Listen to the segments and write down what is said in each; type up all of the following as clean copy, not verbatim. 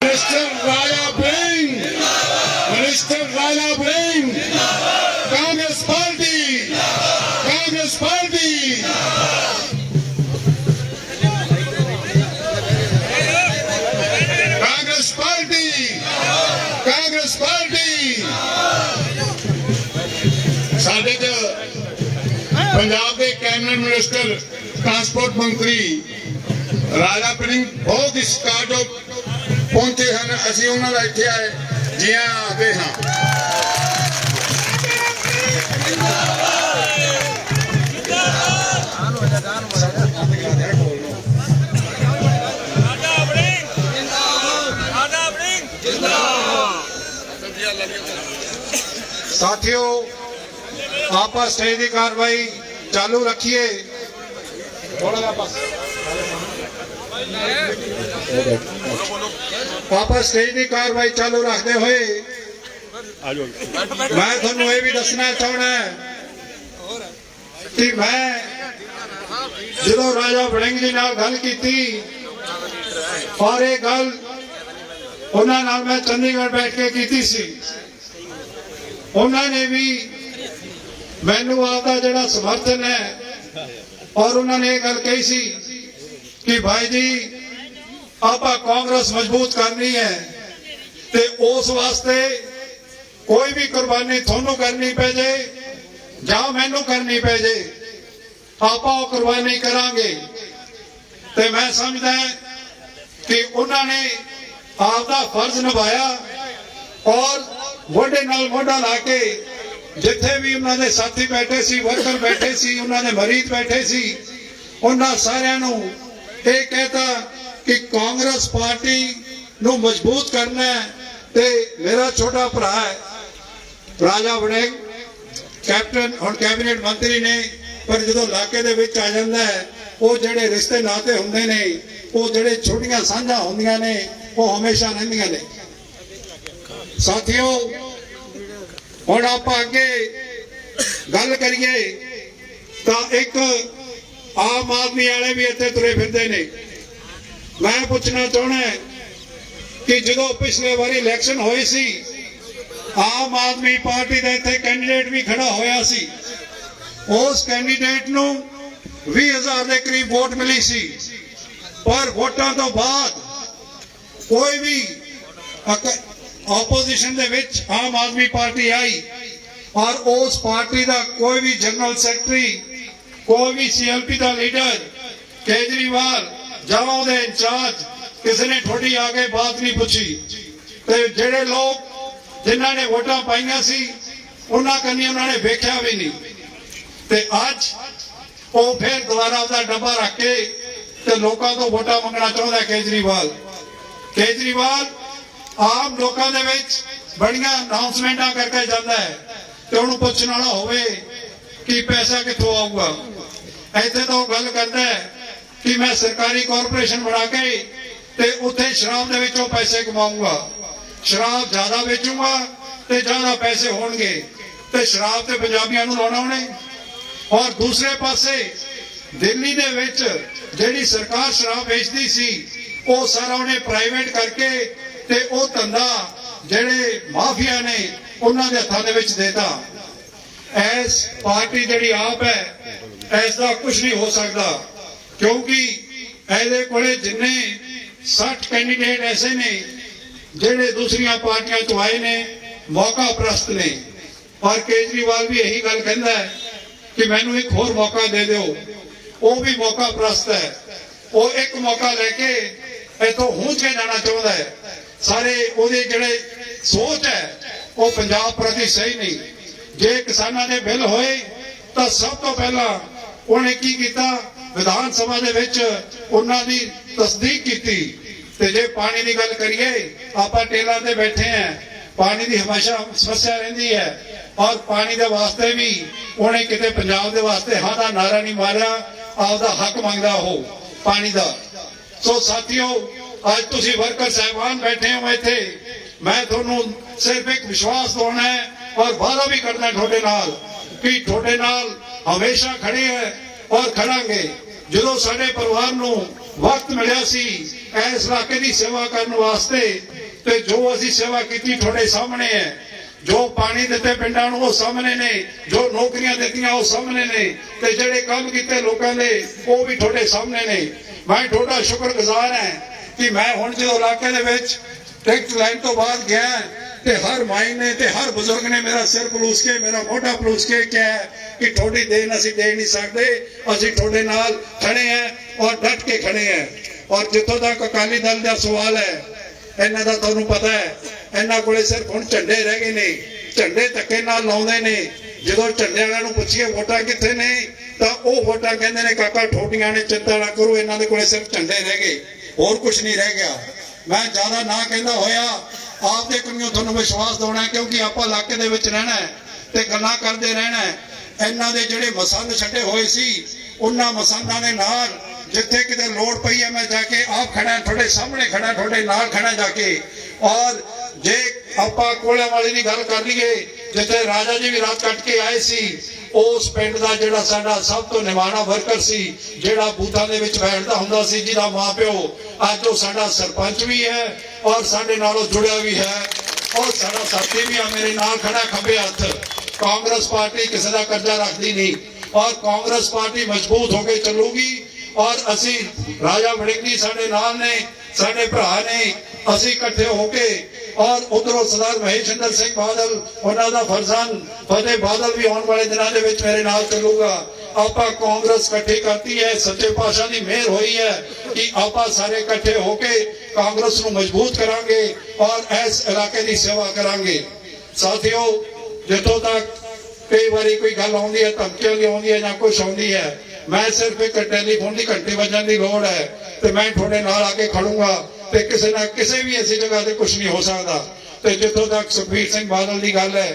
Minister Raja Bring, Minister Raja Bring, Congress Party, Congress Party. Congress Party, Congress Party. ਸਾਡੇ ਚ ਪੰਜਾਬ ਦੇ cabinet minister transport ਮੰਤਰੀ ਰਾਜਾ ਵੜਿੰਗ ਬਹੁਤ ਹੀ start ਪਹੁੰਚੇ ਹਨ। ਅਸੀਂ ਉਹਨਾਂ ਦਾ ਇੱਥੇ ਆਏ ਜੀ ਆਖਦੇ ਹਾਂ। साथियों, आप स्टेज की कार्रवाई चालू रखिए। आप स्टेज की कार्रवाई चालू रखते हुए मैं थोनू ये भी दसना चाहना है कि मैं जो राजा वड़िंग जी नाल गल की और ये गल उन्हां नाल मैं चंडीगढ़ बैठ के की सी। उन्होंने भी मैनू आपका जोड़ा समर्थन है और उन्होंने ये गल कही सी कि भाई जी आप कांग्रेस मजबूत करनी है ते उस वास्ते कोई भी कुर्बानी थोनू करनी पे जे जां मैनू करनी पे जे आप कुर्बानी करांगे। ते मैं समझदा कि उन्होंने आपका फर्ज निभाया और मोढे नाल मोढा ला के जिथे भी उन्होंने साथी बैठे सी, वर्कर बैठे सी, उन्होंने मरीज बैठे सी, उन्होंने सारिਆਂ ਨੂੰ ਇਹ कहता कि कांग्रेस पार्टी ਨੂੰ मजबूत करना है। ते मेरा छोटा भरा है राजा वड़िंग कैप्टन और कैबिनेट मंत्री ने, पर जो इलाके दे विच आ जाता है वो जेडे रिश्ते नाते होंदे ने, वो जेडे छोटियां सांझां होंदियां ने, वो हमेशा रहिंदियां ने। साथियों, हुण आपां अगे गल करिए तां एक आम आदमी वाले भी इत्थे तुरे फिरदे ने। मैं पुछना चाहना कि जो पिछले बारी इलैक्शन होई सी आम आदमी पार्टी का इत्थे कैंडीडेट भी खड़ा होया सी, उस कैंडीडेट नूं 20,000 के करीब वोट मिली सी, पर वोटां तो बाद कोई भी ऑपोजिशन दे विच आम आदमी पार्टी आई और उस पार्टी का कोई भी जनरल सैकटरी, कोई भी CLP का लीडर, केजरीवाल जाओ दे इंचार्ज, किसी ने थोड़ी आगे बात नहीं पूछी। ते जेडे लोग जिन्हां ने वोटां पाईयां सी उन्हां कन्नी उन्होंने वेख्या भी नहीं। ते अज वो फिर दोबारा उसका डब्बा रख के ते लोकां तो वोटां मंगना चाहुंदा केजरीवाल। केजरीवाल आम लोगों दे विच बड़ियां अनाउंसमेंटां करके जाता है ते उहनूं पुछण वाला होवे कि पैसा कित्थों आऊगा। इत्थे तो गल करता है कि मैं सरकारी कॉरपोरेशन बना के ते उत्थे शराब दे विचों पैसे कमाऊंगा, शराब ज्यादा बेचूंगा ते ज्यादा पैसे होणगे, ते शराब ते पंजाबियां नूं लाउणा उहने। और दूसरे पासे दिल्ली दे विच जिहड़ी सरकार शराब बेचदी सी वो सारा उहने प्राइवेट करके ते वो धंधा जेडे माफिया ने उन्होंने हथां दे विच देता। ऐस पार्टी जिहड़ी आप है ऐसा कुछ नहीं हो सकता, क्योंकि ऐदे कोले जिन्ने 60 कैंडीडेट ऐसे ने जेडे दूसरियां पार्टियां तो आए ने, मौका प्रस्त ने। और केजरीवाल भी यही गल कहंदा है कि मैनू एक होर मौका दे दो, वो भी मौका प्रस्त है। वो एक मौका लेके इथों हूंज के जाना चाहता है। सारे ਉਹਦੇ ਜਿਹੜੇ सोच है वो पंजाब प्रति सही नहीं। जे किसानां दे बिल होए तो सब तो पहला उन्हें की कीता, विधान सभा दे विच उन्हां दी तस्दीक कीती। ते जे पानी दी गल करिए, आपां टेलां ते बैठे हैं, पानी दी हमेशा समस्या रहिंदी है और पानी दे वास्ते भी उन्हें किते पंजाब दे वास्ते हां दा नारा नहीं मारिया, आपदा हक मंगदा हो पानी दा। सो साथियों, आज तुसी वर्कर साहबान बैठे हो इत्थे, मैं थोनू सिर्फ एक विश्वास दिलाना है और वादा भी करना थोड़े नाल कि थोड़े नाल हमेशा खड़े हैं और खड़ांगे। जो साडे परिवार नूं वक्त मिलिया सी इस इलाके की सेवा करने वास्ते ते जो असी सेवा की थोड़े सामने है। जो पानी दिते पिंडां नूं वो सामने ने, जो नौकरियां दित्तियां वो सामने ने, ते जिहड़े काम कीते लोकां दे वो भी थोड़े सामने ने। मैं थोड़ा शुक्रगुजार है कि मैं हुण जो इलाके दे विच टिकट लाइन तो बाद गया ते हर माई ने ते हर बुजुर्ग ने मेरा सिर पलूस के मेरा मोढा पलूस के कहा कि थोड़ी देन असीं दे नहीं सकते, असीं थोड़े नाल खड़े हैं और डट के खड़े हैं। और जिथों तक अकाली दल का सवाल है, इन्हां दा तुहानूं पता है इन्हां कोले सिर्फ हुण झंडे रह गए ने। झंडे धक्के नाल लाउंदे ने। जदों झंडे वालिआं नूं पुछीए वोटां कित्थे ने तां ओह वोटां कहंदे ने काका ठोडियां ने, चिंता ना करो, इन्हां दे कोले सिर्फ झंडे रह गए, होर कुछ नहीं रह गया। मैं ज्यादा ना कहंदा होया आपदे कमियों तुहानूं विश्वास दिलाउणा, क्योंकि आपां इलाके दे विच रहना है ते गल्लां करदे रहना है। इन्हां दे जिहड़े मसंद छड्डे होए सी उन्हां मसंदां दे नाल जिथे किते लोड़ पई है मैं जाके आप खड़ा थोड़े सामने खड़ा थोड़े नाल खड़ा जाके। और जे आपां कोलियां वाली दी गल कर लईए जिथे राजा जी भी रात कट के आए सी, उस पिंड दा जिहड़ा साडा सब तो निमाणा वर्कर सी, जिहड़ा बूथां दे विच बैठदा हुंदा सी, जिहदा मां प्यो अज वो साडा सरपंच भी है और साडे नालों जुड़िया भी है और साडा साथी भी है, मेरे नाल खड़ा खब्बे हत्थ। कांग्रेस पार्टी किसी का कर्जा रखती नहीं और कांग्रेस पार्टी मजबूत होकर चलूगी। और असी राजा वड़िंग जी साडे नाल ने, साडे भरा ने, असी इकट्ठे होके और उधरों सरदार महेशिंदर सिंह बादल उन्हां दा फरजंद फतेह बादल भी आने वाले दिनों दे विच मेरे नाल चलूगा। आपां कांग्रेस इकट्ठी करती है, सच्चे पातशाह दी मेहर हुई है कि आपां सारे इकट्ठे होके कांग्रेस नूं मजबूत करांगे और इस इलाके की सेवा करांगे। साथियों, जिथों तक कई बारी कोई गल आउंदी है, धमकियां दी आउंदी है जां कुछ आउंदी है, मैं सिर्फ एक टेलीफोन की घंटी बजन की लोड़ है तो मैं थोड़े नाल आके खड़ूंगा ते किसी ना किसी भी ऐसी जगह से कुछ नहीं हो सकता। तो जिथों तक सुखबीर सिंह बादल की गल है,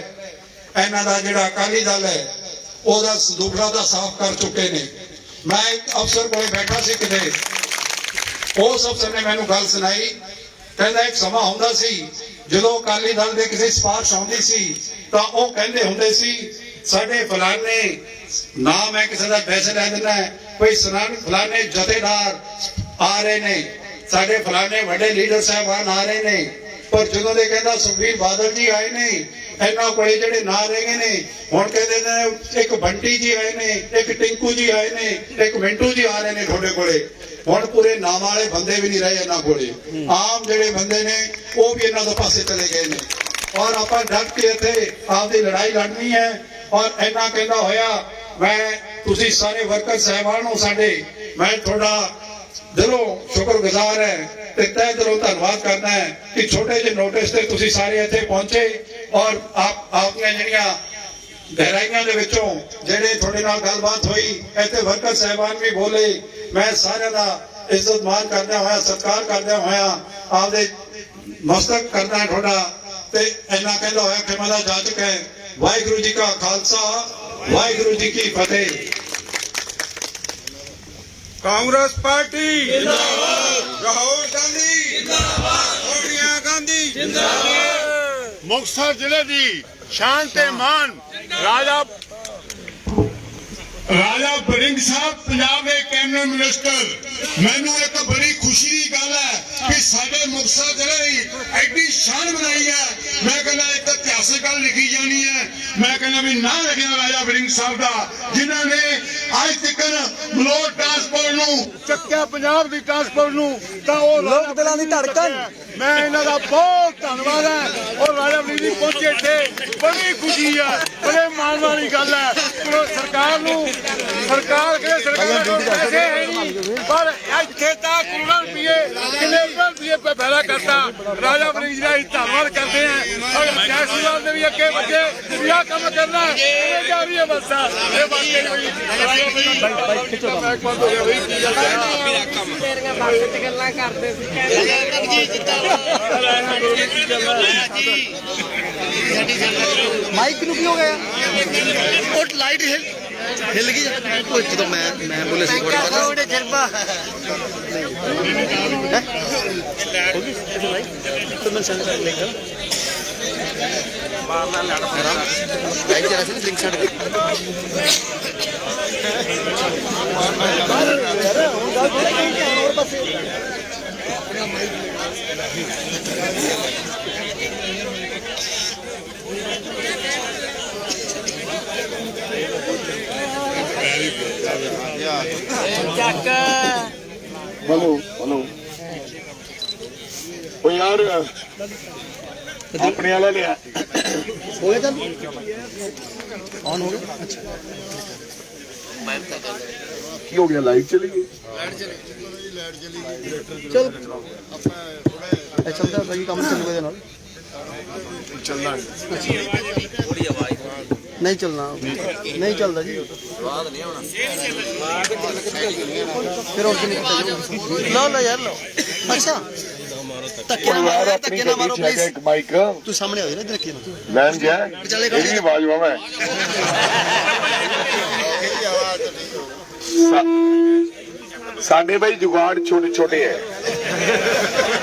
इन्हां दा जिहड़ा अकाली दल है ओहदा दुखड़ा दा साफ कर चुके ने। मैं एक अफसर कोल बैठा सी किते, उस अफसर ने मैनूं गल सुनाई, कहंदा एक समा हुंदा सी जदों अकाली दल दे किसी सिफारिश आउंदी सी तां ओह कहंदे हुंदे सी साडे फलाने नाम है, किसी का पैसे लै देना है, कोई फलाने जथेदार आ रहे ने, साडे फलाने वड्डे लीडर साहबान आ रहे ने। पर जो दे कहंदा सुखबीर बादल जी आए ने, इन्हां कोले जिहड़े ना रह गए ने, हुण कहंदे ने एक बंटी जी आए ने, एक टिंकू जी आए ने, एक मिंटू जी आ रहे ने तुहाडे कोले। हुण पूरे नाम वाले बंदे भी नहीं रहे इन्हां कोले, आम जिहड़े बंदे ने वो भी इन्हां दे पासे चले गए ने। और आपां डट के इत्थे आपदी लड़ाई लड़नी है। और इन्ना कहंदा होया मैं तुसी सारे वर्कर साहबान हो साडे, मैं थोड़ा दिलों शुक्रगुजार है ते तहे दिलों धन्नवाद करना है कि छोटे जे नोटिस ते तुसी सारे इत्थे पहुंचे और आपनियां जिहड़ियां गहराइयां दे विचों जिहड़े थोड़े नाल गलबात हुई, इत्थे वर्कर साहबान भी बोले, मैं सारे दा इज्जत मान करदा होया सत्कार करदा होया आपदे मस्तक करदा थोड़ा ते इन्ना कहंदा होया कि मेरा जाचक है। वाहिगुरू जी का खालसा, वाहिगुरू जी की फतेह। कांग्रेस पार्टी जिंदाबाद, राहुल गांधी जिंदाबाद, सोनिया गांधी जिंदाबाद। मुक्तसर जिले की शान ते मान राजा वड़िंग साहब पंजाब के कैबिनेट मिनिस्टर। मैनू एक बड़ी खुशी की गल है कि साडे मुक्तसर जिले की एडी शान बनाई है। मैं कहना एक इतिहासिक गल लिखी जानी है। मैं कहना भी ना लिखना राजा वड़िंग साहब का, जिन्होंने अज तक मलोट ट्रांसपोर्ट नूं चक्किया, पंजाब की ट्रांसपोर्ट नूं तां ओह लोक दिलां दी धड़कन। मैं इन्हां दा बहुत धन्नवाद है। और राजा वड़िंग जी पहुंचे थे, बड़ी खुशी है, बड़े मान वाली गल है। सरकार नूं सरकार के पैसे है नहीं, पर इत्थे तक करोड़ों रुपये किले रुपये पैदा करता। राजा वड़िंग जी का धन्नवाद करते हैं। और कैसवाल ने भी अगे बच्चे यह काम करना जा रही है बस माइक नु की हो गया और लाइट हिल गई तो मैं बोले सी तो मैं ਲਿੰਕ ਛੱਡ हेलो हेलो ओ यार अपने वाला लिया हो गया चल ऑन हो गया अच्छा की हो गया लाइट चली गई चल चलता बाकी काम चल गया ਨਾਲ चलना नहीं चलना नहीं चलता जी फिर और नहीं लो लो यार लो अच्छा ਧੱਕੇ ਨਾ ਮਾਰੋ ਧੱਕੇ ਨਾ ਮਾਰੋ ਪਲੀਜ਼ एक माइक ਤੂੰ ਸਾਹਮਣੇ ਹੋ ਜਾ ਨਾ ਧੱਕੇ ਨਾ लैन गया चलेगा। मेरी आवाज हुआ मैं ਸਾਡੇ ਬਈ ਜੁਗਾੜ ਛੋਟੇ ਛੋਟੇ ਹੈ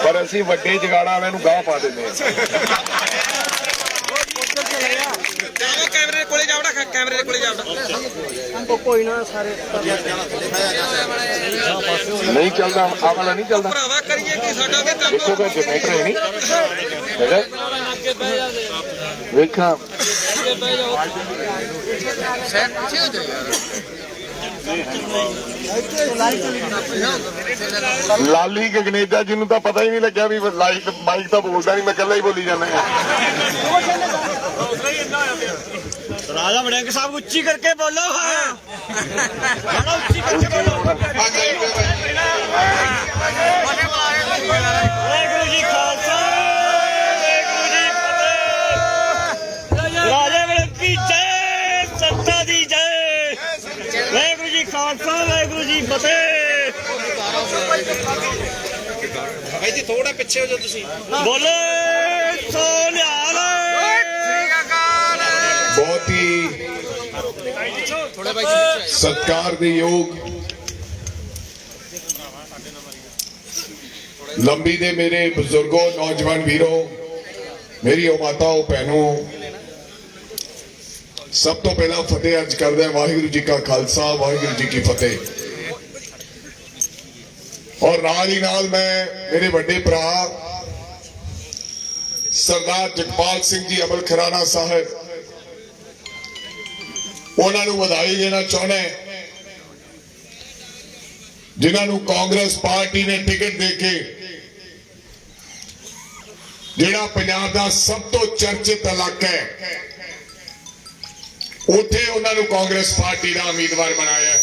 ਪਰ ਅਸੀਂ ਵੱਡੇ ਜਗਾੜਾਂ ਵਾਲਿਆਂ ਨੂੰ ਗਾਹ ਪਾ ਦਿੰਦੇ ਹਾਂ ਕੈਮਰੇ ਕੋਲੇ ਜਾਵੜਾ ਕੈਮਰੇ ਦੇ ਕੋਲੇ ਜਾਵੜਾ ਕੋਈ ਨਾ ਸਾਰੇ ਨਹੀਂ ਚੱਲਦਾ ਆਹ ਵਾਲਾ ਨਹੀਂ ਚੱਲਦਾ ਭਰਾਵਾ ਕਰੀਏ ਕੀ ਸਾਡਾ ਵੀ ਕੰਮ ਦੇਖੋ ਤਾਂ ਜਨਰੇਟਰ ਹੈ ਨਹੀਂ ਵੇਖਾਂ ਲਾਲੀ ਗਗਨੇਜਾ ਜਿਹਨੂੰ ਤਾਂ ਪਤਾ ਹੀ ਨਹੀਂ ਲੱਗਿਆ ਵੀ ਲਾਈਟ ਮਾਈਕ ਤਾਂ ਬੋਲਦਾ ਨਹੀਂ ਮੈਂ ਇਕੱਲਾ ਹੀ ਬੋਲੀ ਜਾਂਦਾ ਰਾਜਾ ਵੜਿੰਗ ਸਾਹਿਬ ਉੱਚੀ ਕਰਕੇ ਬੋਲੋ ਹਾਂ ਬੜਾ ਉੱਚੀ ਕਰਕੇ ਬੋਲੋ ਵਾਹਿਗੁਰੂ ਜੀ ਖਾਲਸਾ ਵਾਹਿਗੁਰੂ ਜੀ ਫਤਿਹ ਰਾਜਾ ਵੜਿੰਗ ਕੀ ਜੈ ਸੱਤਾ ਦੀ ਜੈ ਵਾਹਿਗੁਰੂ ਜੀ ਖਾਲਸਾ ਵਾਹਿਗੁਰੂ ਜੀ ਫਤਿਹ ਭਾਈ ਜੀ ਥੋੜਾ ਪਿੱਛੇ ਹੋ ਜਾਓ ਤੁਸੀਂ ਬੋਲੇ ਸੋ ਨਿਹਾਲ ਬਹੁਤ ਹੀ ਸਤਿਕਾਰ ਦੇ ਯੋਗ ਲੰਬੀ ਦੇ ਮੇਰੇ ਬਜ਼ੁਰਗੋ ਨੌਜਵਾਨ ਵੀਰੋ ਮੇਰੀ ਮਾਤਾਓ ਭੈਣੋ ਸਭ ਤੋਂ ਪਹਿਲਾਂ ਫਤਿਹ ਅਰਜ਼ ਕਰਦੇ ਹਾਂ ਵਾਹਿਗੁਰੂ ਜੀ ਕਾ ਖਾਲਸਾ ਵਾਹਿਗੁਰੂ ਜੀ ਕੀ ਫਤਿਹ ਔਰ ਨਾਲ ਹੀ ਨਾਲ ਮੈਂ ਮੇਰੇ ਵੱਡੇ ਭਰਾ ਸਰਦਾਰ ਜਗਪਾਲ ਸਿੰਘ ਜੀ ਅਮਲ ਖਰਾਣਾ ਸਾਹਿਬ ਉਹਨਾਂ ਨੂੰ ਵਧਾਈ ਦੇਣਾ ਚਾਹੁੰਦਾ ਜਿਨ੍ਹਾਂ ਨੂੰ ਕਾਂਗਰਸ ਪਾਰਟੀ ਨੇ ਟਿਕਟ ਦੇ ਕੇ ਜਿਹੜਾ ਪੰਜਾਬ ਦਾ ਸਭ ਤੋਂ ਚਰਚਿਤ ਇਲਾਕਾ ਹੈ ਉੱਥੇ ਉਹਨਾਂ ਨੂੰ ਕਾਂਗਰਸ ਪਾਰਟੀ ਦਾ ਉਮੀਦਵਾਰ ਬਣਾਇਆ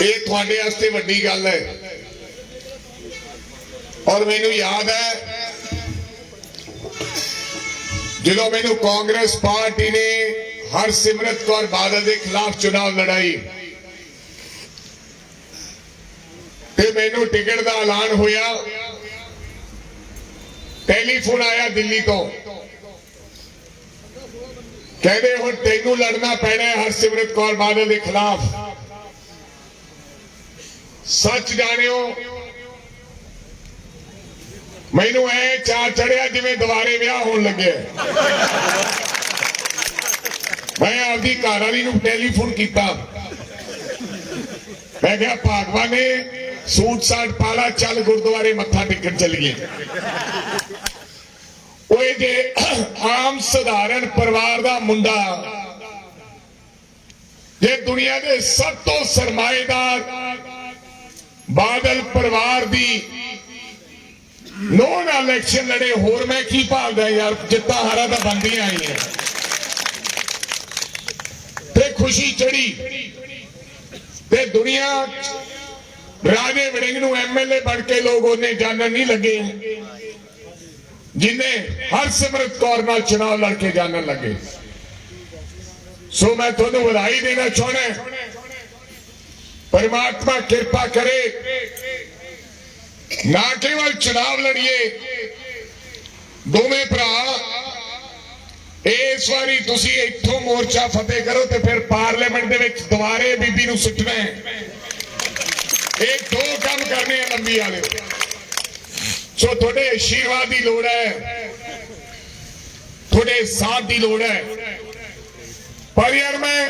ਇਹ ਤੁਹਾਡੇ ਵਾਸਤੇ ਵੱਡੀ ਗੱਲ ਹੈ ਔਰ ਮੈਨੂੰ ਯਾਦ ਹੈ ਜਦੋਂ ਮੈਨੂੰ ਕਾਂਗਰਸ ਪਾਰਟੀ ਨੇ ਹਰਸਿਮਰਤ ਕੌਰ ਬਾਦਲ ਦੇ ਖਿਲਾਫ ਚੋਣ ਲੜਾਈ ਤੇ ਮੈਨੂੰ ਟਿਕਟ ਦਾ ਐਲਾਨ ਹੋਇਆ ਟੈਲੀਫੋਨ ਆਇਆ ਦਿੱਲੀ ਤੋਂ ਕਹਿੰਦੇ ਹੁਣ ਤੈਨੂੰ ਲੜਨਾ ਪੈਣਾ ਹੈ ਹਰਸਿਮਰਤ ਕੌਰ ਬਾਦਲ ਦੇ ਖਿਲਾਫ ਸੱਚ ਜਾਣਿਓ ਮੈਨੂੰ ਐ ਚਾਹ ਚੜਿਆ ਜਿਵੇਂ ਦੁਬਾਰੇ ਵਿਆਹ ਹੋਣ ਲੱਗਿਆ ਮੈਂ ਆਪਦੀ ਘਰ ਵਾਲੀ ਨੂੰ ਟੈਲੀਫੋਨ ਕੀਤਾ ਮੈਂ ਕਿਹਾ ਭਗਵਾਨ ਨੇ ਸੂਟ ਸਾਟ ਪਾਲਾ ਚੱਲ ਗੁਰਦੁਆਰੇ ਮੱਥਾ ਟੇਕਣ ਚੱਲੀਏ ਉਹ ਜੇ ਆਮ ਸਧਾਰਨ ਪਰਿਵਾਰ ਦਾ ਮੁੰਡਾ ਜੇ ਦੁਨੀਆ ਦੇ ਸਭ ਤੋਂ ਸਰਮਾਏਦਾਰ ਬਾਦਲ ਪਰਿਵਾਰ ਦੀ ਨੋਨ ਇਲੈਕਸ਼ਨ ਲੜੇ ਹੋਰ ਮੈਂ ਕੀ ਭਾਲਦਾ ਯਾਰ ਜਿੱਤਾ ਹਾਰਾ ਤਾਂ ਬੰਦੀਆਂ ਆਈਆਂ ਤੇ ਖੁਸ਼ੀ ਚੜੀ ਤੇ ਦੁਨੀਆ ਰਾਜੇ ਵੜਿੰਗ ਨੂੰ ਐਮਐਲਏ ਬਣ ਕੇ ਲੋਕ ਉਹਨੇ ਜਾਣਨ ਨਹੀਂ ਲੱਗੇ ਜਿਨੇ ਹਰਸਿਮਰਤ ਕੌਰ ਨਾਲ ਚੁਣਾਵ ਲੜ ਕੇ ਜਾਣਨ ਲੱਗੇ ਸੋ ਮੈਂ ਤੁਹਾਨੂੰ ਵਧਾਈ ਦੇਣਾ ਚਾਹੁੰਦਾ परमात्मा कृपा करे ना केवल चुनाव लड़िए दोवें भरा इस बारी तुसी इत्थों मोर्चा फतेह करो तो फिर पार्लियामेंट दे विच दुबारे बीबी नूं सुटना है। एक दो काम करने लंबी वाले ਸੋ ਤੁਹਾਡੇ ਆਸ਼ੀਰਵਾਦ ਦੀ ਲੋੜ ਹੈ, ਤੁਹਾਡੇ ਸਾਥ ਦੀ ਲੋੜ ਹੈ। ਪਰ ਯਾਰ ਮੈਂ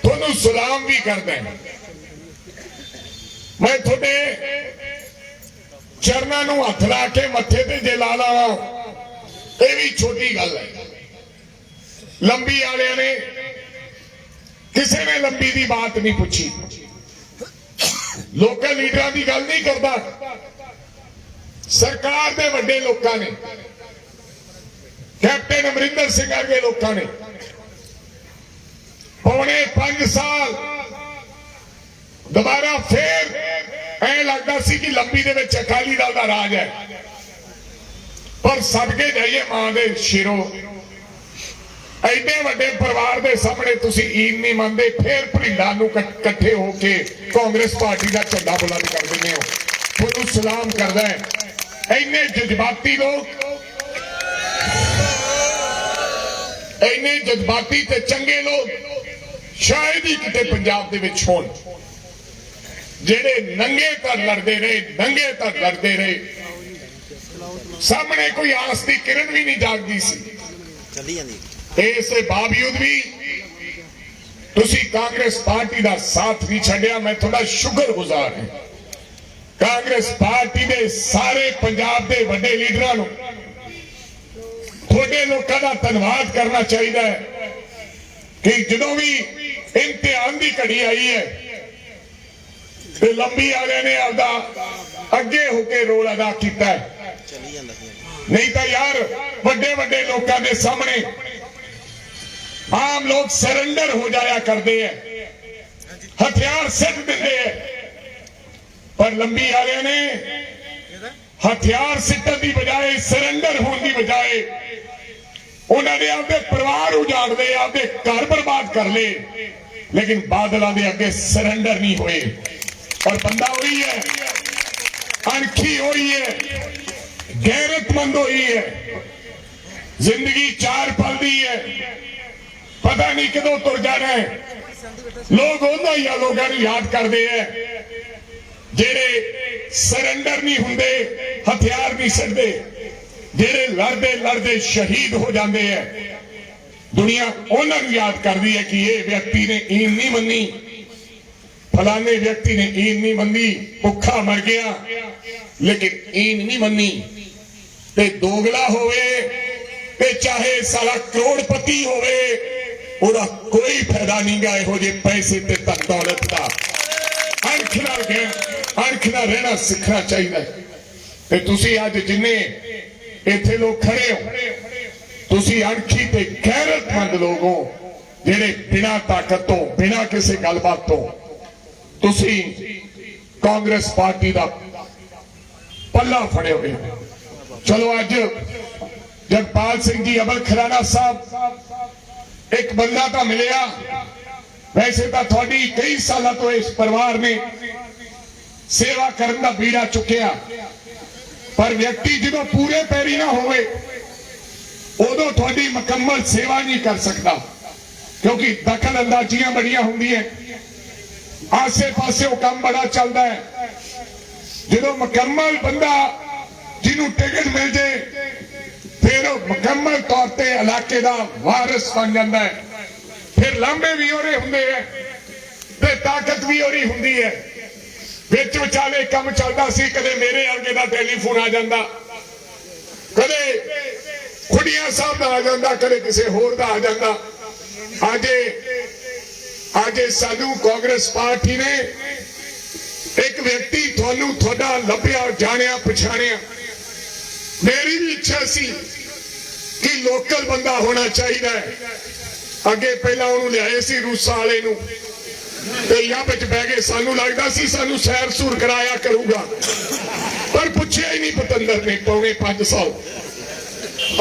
ਤੁਹਾਨੂੰ ਸਲਾਮ ਵੀ ਕਰਦਾ, ਮੈਂ ਤੁਹਾਡੇ ਚਰਨਾਂ ਨੂੰ ਹੱਥ ਲਾ ਕੇ ਮੱਥੇ ਤੇ ਜੇ ਲਾ ਲਾਵਾਂ ਇਹ ਵੀ ਛੋਟੀ ਗੱਲ ਹੈ। ਲੰਬੀ ਵਾਲਿਆਂ ਨੇ ਕਿਸੇ ਨੇ ਲੰਬੀ ਦੀ ਬਾਤ ਨਹੀਂ ਪੁੱਛੀ, ਲੋਕਲ ਲੀਡਰਾਂ ਦੀ ਗੱਲ ਨਹੀਂ ਕਰਦਾ, ਸਰਕਾਰ ਦੇ ਵੱਡੇ ਲੋਕਾਂ ਨੇ, ਕੈਪਟਨ ਅਮਰਿੰਦਰ ਸਿੰਘ ਵਰਗੇ ਲੋਕਾਂ ਨੇ ਪੌਣੇ 5 ਸਾਲ ਦੁਬਾਰਾ ਫੇਰ ਐ ਲੱਗਦਾ ਸੀ ਕਿ ਲੰਬੀ ਦੇ ਵਿੱਚ ਅਕਾਲੀ ਦਲ ਦਾ ਰਾਜ ਹੈ। ਪਰ ਸਦਕੇ ਜਾਈਏ ਮਾਂ ਦੇ ਸ਼ੇਰੋ, ਐਡੇ ਵੱਡੇ ਪਰਿਵਾਰ ਦੇ ਸਾਹਮਣੇ ਤੁਸੀਂ ਈਨ ਨਹੀਂ ਮੰਨਦੇ, ਫੇਰ ਭਰਿੰਡਾਂ ਨੂੰ ਇਕੱਠੇ ਹੋ ਕੇ ਕਾਂਗਰਸ ਪਾਰਟੀ ਦਾ ਝੰਡਾ ਬੁਲੰਦ ਕਰ ਦਿੰਦੇ ਹੋ। ਤੁਹਾਨੂੰ ਸਲਾਮ ਕਰਦਾ ਹੈ। ਇੰਨੇ ਜਜ਼ਬਾਤੀ ਲੋਕ, ਇੰਨੇ ਜਜ਼ਬਾਤੀ ਤੇ ਚੰਗੇ ਲੋਕ ਸ਼ਾਇਦ ਹੀ ਕਿਤੇ ਪੰਜਾਬ ਦੇ ਵਿੱਚ ਹੋਣ, ਜਿਹੜੇ ਨੰਗੇ ਤਾਂ ਲੜਦੇ ਰਹੇ, ਨੰਗੇ ਤਾਂ ਲੜਦੇ ਰਹੇ, ਸਾਹਮਣੇ ਕੋਈ ਆਸ ਦੀ ਕਿਰਨ ਵੀ ਨਹੀਂ ਜਾਗਦੀ ਸੀ। ਚੱਲੀ ਜਾਂਦੀ ਇਸ ਦੇ ਬਾਵਜੂਦ ਵੀ ਤੁਸੀਂ ਕਾਂਗਰਸ ਪਾਰਟੀ ਦਾ ਸਾਥ ਨਹੀਂ ਛੱਡਿਆ। ਮੈਂ ਤੁਹਾਡਾ ਸ਼ੁਕਰਗੁਜ਼ਾਰ ਹਾਂ। ਕਾਂਗਰਸ ਪਾਰਟੀ ਦੇ ਸਾਰੇ ਪੰਜਾਬ ਦੇ ਵੱਡੇ ਲੀਡਰਾਂ ਨੂੰ ਤੁਹਾਡੇ ਲੋਕਾਂ ਦਾ ਧੰਨਵਾਦ ਕਰਨਾ ਚਾਹੀਦਾ ਹੈ ਕਿ ਜਦੋਂ ਵੀ ਇਮਤਿਹਾਨ ਦੀ ਘੜੀ ਆਈ ਹੈ ਤੇ ਲੰਬੀ ਵਾਲਿਆਂ ਨੇ ਆਪਦਾ ਅੱਗੇ ਹੋ ਕੇ ਰੋਲ ਅਦਾ ਕੀਤਾ ਹੈ। ਚੱਲੀ ਜਾਂਦਾ ਨਹੀਂ ਤਾਂ ਯਾਰ ਵੱਡੇ ਵੱਡੇ ਲੋਕਾਂ ਦੇ ਸਾਹਮਣੇ ਆਮ ਲੋਕ ਸਰੈਂਡਰ ਹੋ ਜਾਇਆ ਕਰਦੇ ਹੈ, ਹਥਿਆਰ ਸਿੱਟ ਦਿੰਦੇ ਹੈ। ਪਰ ਲੰਬੀ ਵਾਲਿਆਂ ਨੇ ਹਥਿਆਰ ਸਿੱਟਣ ਦੀ ਬਜਾਏ, ਸਰੈਂਡਰ ਹੋਣ ਦੀ ਬਜਾਏ ਉਹਨਾਂ ਨੇ ਆਪਦੇ ਪਰਿਵਾਰ ਉਜਾੜ ਲਏ, ਆਪਦੇ ਘਰ ਬਰਬਾਦ ਕਰ ਲਏ, ਲੇਕਿਨ ਬਾਦਲਾਂ ਦੇ ਅੱਗੇ ਸਰੈਂਡਰ ਨਹੀਂ ਹੋਏ। ਔਰ ਬੰਦਾ ਹੋਈ ਹੈ, ਅਣਖੀ ਹੋਈ ਹੈ, ਗੈਰਤਮੰਦ ਹੋਈ ਹੈ। ਜ਼ਿੰਦਗੀ ਚਾਰ ਪਲ ਦੀ ਹੈ, ਪਤਾ ਨਹੀਂ ਕਦੋਂ ਤੁਰ ਜਾਣਾ ਹੈ। ਲੋਕ ਉਹਨਾਂ ਹੀ ਲੋਕਾਂ ਨੂੰ ਯਾਦ ਕਰਦੇ ਹੈ ਜਿਹੜੇ ਸਰੈਂਡਰ ਨਹੀਂ ਹੁੰਦੇ, ਹਥਿਆਰ ਨਹੀਂ ਛੱਡਦੇ, ਜਿਹੜੇ ਲੜਦੇ ਲੜਦੇ ਸ਼ਹੀਦ ਹੋ ਜਾਂਦੇ ਹੈ। ਦੁਨੀਆ ਉਹਨਾਂ ਨੂੰ ਯਾਦ ਕਰਦੀ ਹੈ ਕਿ ਇਹ ਵਿਅਕਤੀ ਨੇ ਈਨ ਨਹੀਂ ਮੰਨੀ, ਫਲਾਣੇ ਵਿਅਕਤੀ ਨੇ ਈਨ ਨਹੀਂ ਮੰਨੀ, ਭੁੱਖਾ ਮਰ ਗਿਆ, ਲੇਕਿਨ ਈਨ ਨਹੀਂ ਮੰਨੀ। ਤੇ ਦੋਗਲਾ ਹੋਵੇ ਤੇ ਚਾਹੇ ਸਾਲਾ ਕਰੋੜਪਤੀ ਹੋਵੇ, ਉਹਦਾ ਕੋਈ ਫਾਇਦਾ ਨਹੀਂ ਗਾ ਇਹੋ ਜਿਹੇ ਪੈਸੇ ਤੇ ਧਨ ਦੌਲਤ ਦਾ। ਅਣਖ ਨਾਲ ਰਹਿਣਾ ਸਿੱਖਣਾ ਚਾਹੀਦਾ। ਤੇ ਤੁਸੀਂ ਅੱਜ ਜਿੰਨੇ ਇੱਥੇ ਲੋਕ ਖੜੇ ਹੋ, ਤੁਸੀਂ ਅਣਖੀ ਤੇ ਗੈਰਤਮੰਦ ਲੋਕ ਹੋ, ਜਿਹੜੇ ਬਿਨਾਂ ਤਾਕਤ ਤੋਂ, ਬਿਨਾਂ ਕਿਸੇ ਗੱਲਬਾਤ ਤੋਂ ਤੁਸੀਂ ਕਾਂਗਰਸ ਪਾਰਟੀ ਦਾ ਪੱਲਾ ਫੜੇ ਹੋਏ। ਚਲੋ ਅੱਜ ਜਗਪਾਲ ਸਿੰਘ ਜੀ ਅਮਲ ਖਰਾਣਾ ਸਾਹਿਬ ਇੱਕ ਬੰਦਾ ਤਾਂ ਮਿਲਿਆ, ਵੈਸੇ ਤਾਂ ਤੁਹਾਡੀ ਕਈ ਸਾਲਾਂ ਤੋਂ ਇਸ ਪਰਿਵਾਰ ਨੇ ਸੇਵਾ ਕਰਨ ਦਾ ਬੀੜਾ ਚੁੱਕਿਆ, ਪਰ ਵਿਅਕਤੀ ਜਦੋਂ ਪੂਰੇ ਪੈਰੀ ਨਾ ਹੋਵੇ ਉਦੋਂ ਤੁਹਾਡੀ ਮੁਕੰਮਲ ਸੇਵਾ ਨਹੀਂ ਕਰ ਸਕਦਾ, ਕਿਉਂਕਿ ਦਖਲ ਅੰਦਾਜ਼ੀਆਂ ਬੜੀਆਂ ਹੁੰਦੀਆਂ, ਆਸੇ ਪਾਸੇ ਉਹ ਕੰਮ ਬੜਾ ਚੱਲਦਾ ਹੈ। ਜਦੋਂ ਮੁਕੰਮਲ ਬੰਦਾ ਜਿਹਨੂੰ ਟਿਕਟ ਮਿਲ ਜੇ ਫਿਰ ਉਹ ਮੁਕੰਮਲ ਤੌਰ ਤੇ ਇਲਾਕੇ ਦਾ ਵਾਰਿਸ ਬਣ ਜਾਂਦਾ ਹੈ। ਫਿਰ ਲਾਂਭੇ ਵੀ ਉਹਦੇ ਹੁੰਦੇ ਹੈ ਤੇ ਤਾਕਤ ਵੀ ਉਹਦੀ ਹੁੰਦੀ ਹੈ। ਵਿੱਚ ਵਿਚਾਲੇ ਕੰਮ ਚੱਲਦਾ ਸੀ, ਕਦੇ ਮੇਰੇ ਵਰਗੇ ਦਾ ਟੈਲੀਫੋਨ ਆ ਜਾਂਦਾ, ਕਦੇ ਖੁੱਡੀਆਂ ਸਾਹਿਬ ਦਾ ਆ ਜਾਂਦਾ, ਕਦੇ ਕਿਸੇ ਹੋਰ ਦਾ ਆ ਜਾਂਦਾ। ਅੱਜ ਸਾਨੂੰ ਕਾਂਗਰਸ ਪਾਰਟੀ ਨੇ ਇੱਕ ਵਿਅਕਤੀ ਤੁਹਾਨੂੰ ਤੁਹਾਡਾ ਲੱਭਿਆ, ਜਾਣਿਆ, ਪਛਾਣਿਆ। ਮੇਰੀ ਵੀ ਇੱਛਾ ਸੀ ਕਿ ਲੋਕਲ ਬੰਦਾ ਹੋਣਾ ਚਾਹੀਦਾ ਹੈ। ਅੱਗੇ ਪਹਿਲਾਂ ਉਹਨੂੰ ਲਿਆਏ ਸੀ ਰੂਸਾ ਵਾਲੇ ਨੂੰ, ਤੇ ਯਾ ਵਿੱਚ ਬਹਿ ਕੇ ਸਾਨੂੰ ਲੱਗਦਾ ਸੀ ਸਾਨੂੰ ਸੈਰ ਸੂਰ ਕਰਾਇਆ ਕਰੂਗਾ, ਪਰ ਪੁੱਛਿਆ ਹੀ ਨਹੀਂ ਪਤੰਦਰ ਨੇ। ਪੌਣੇ 5 ਸਾਲ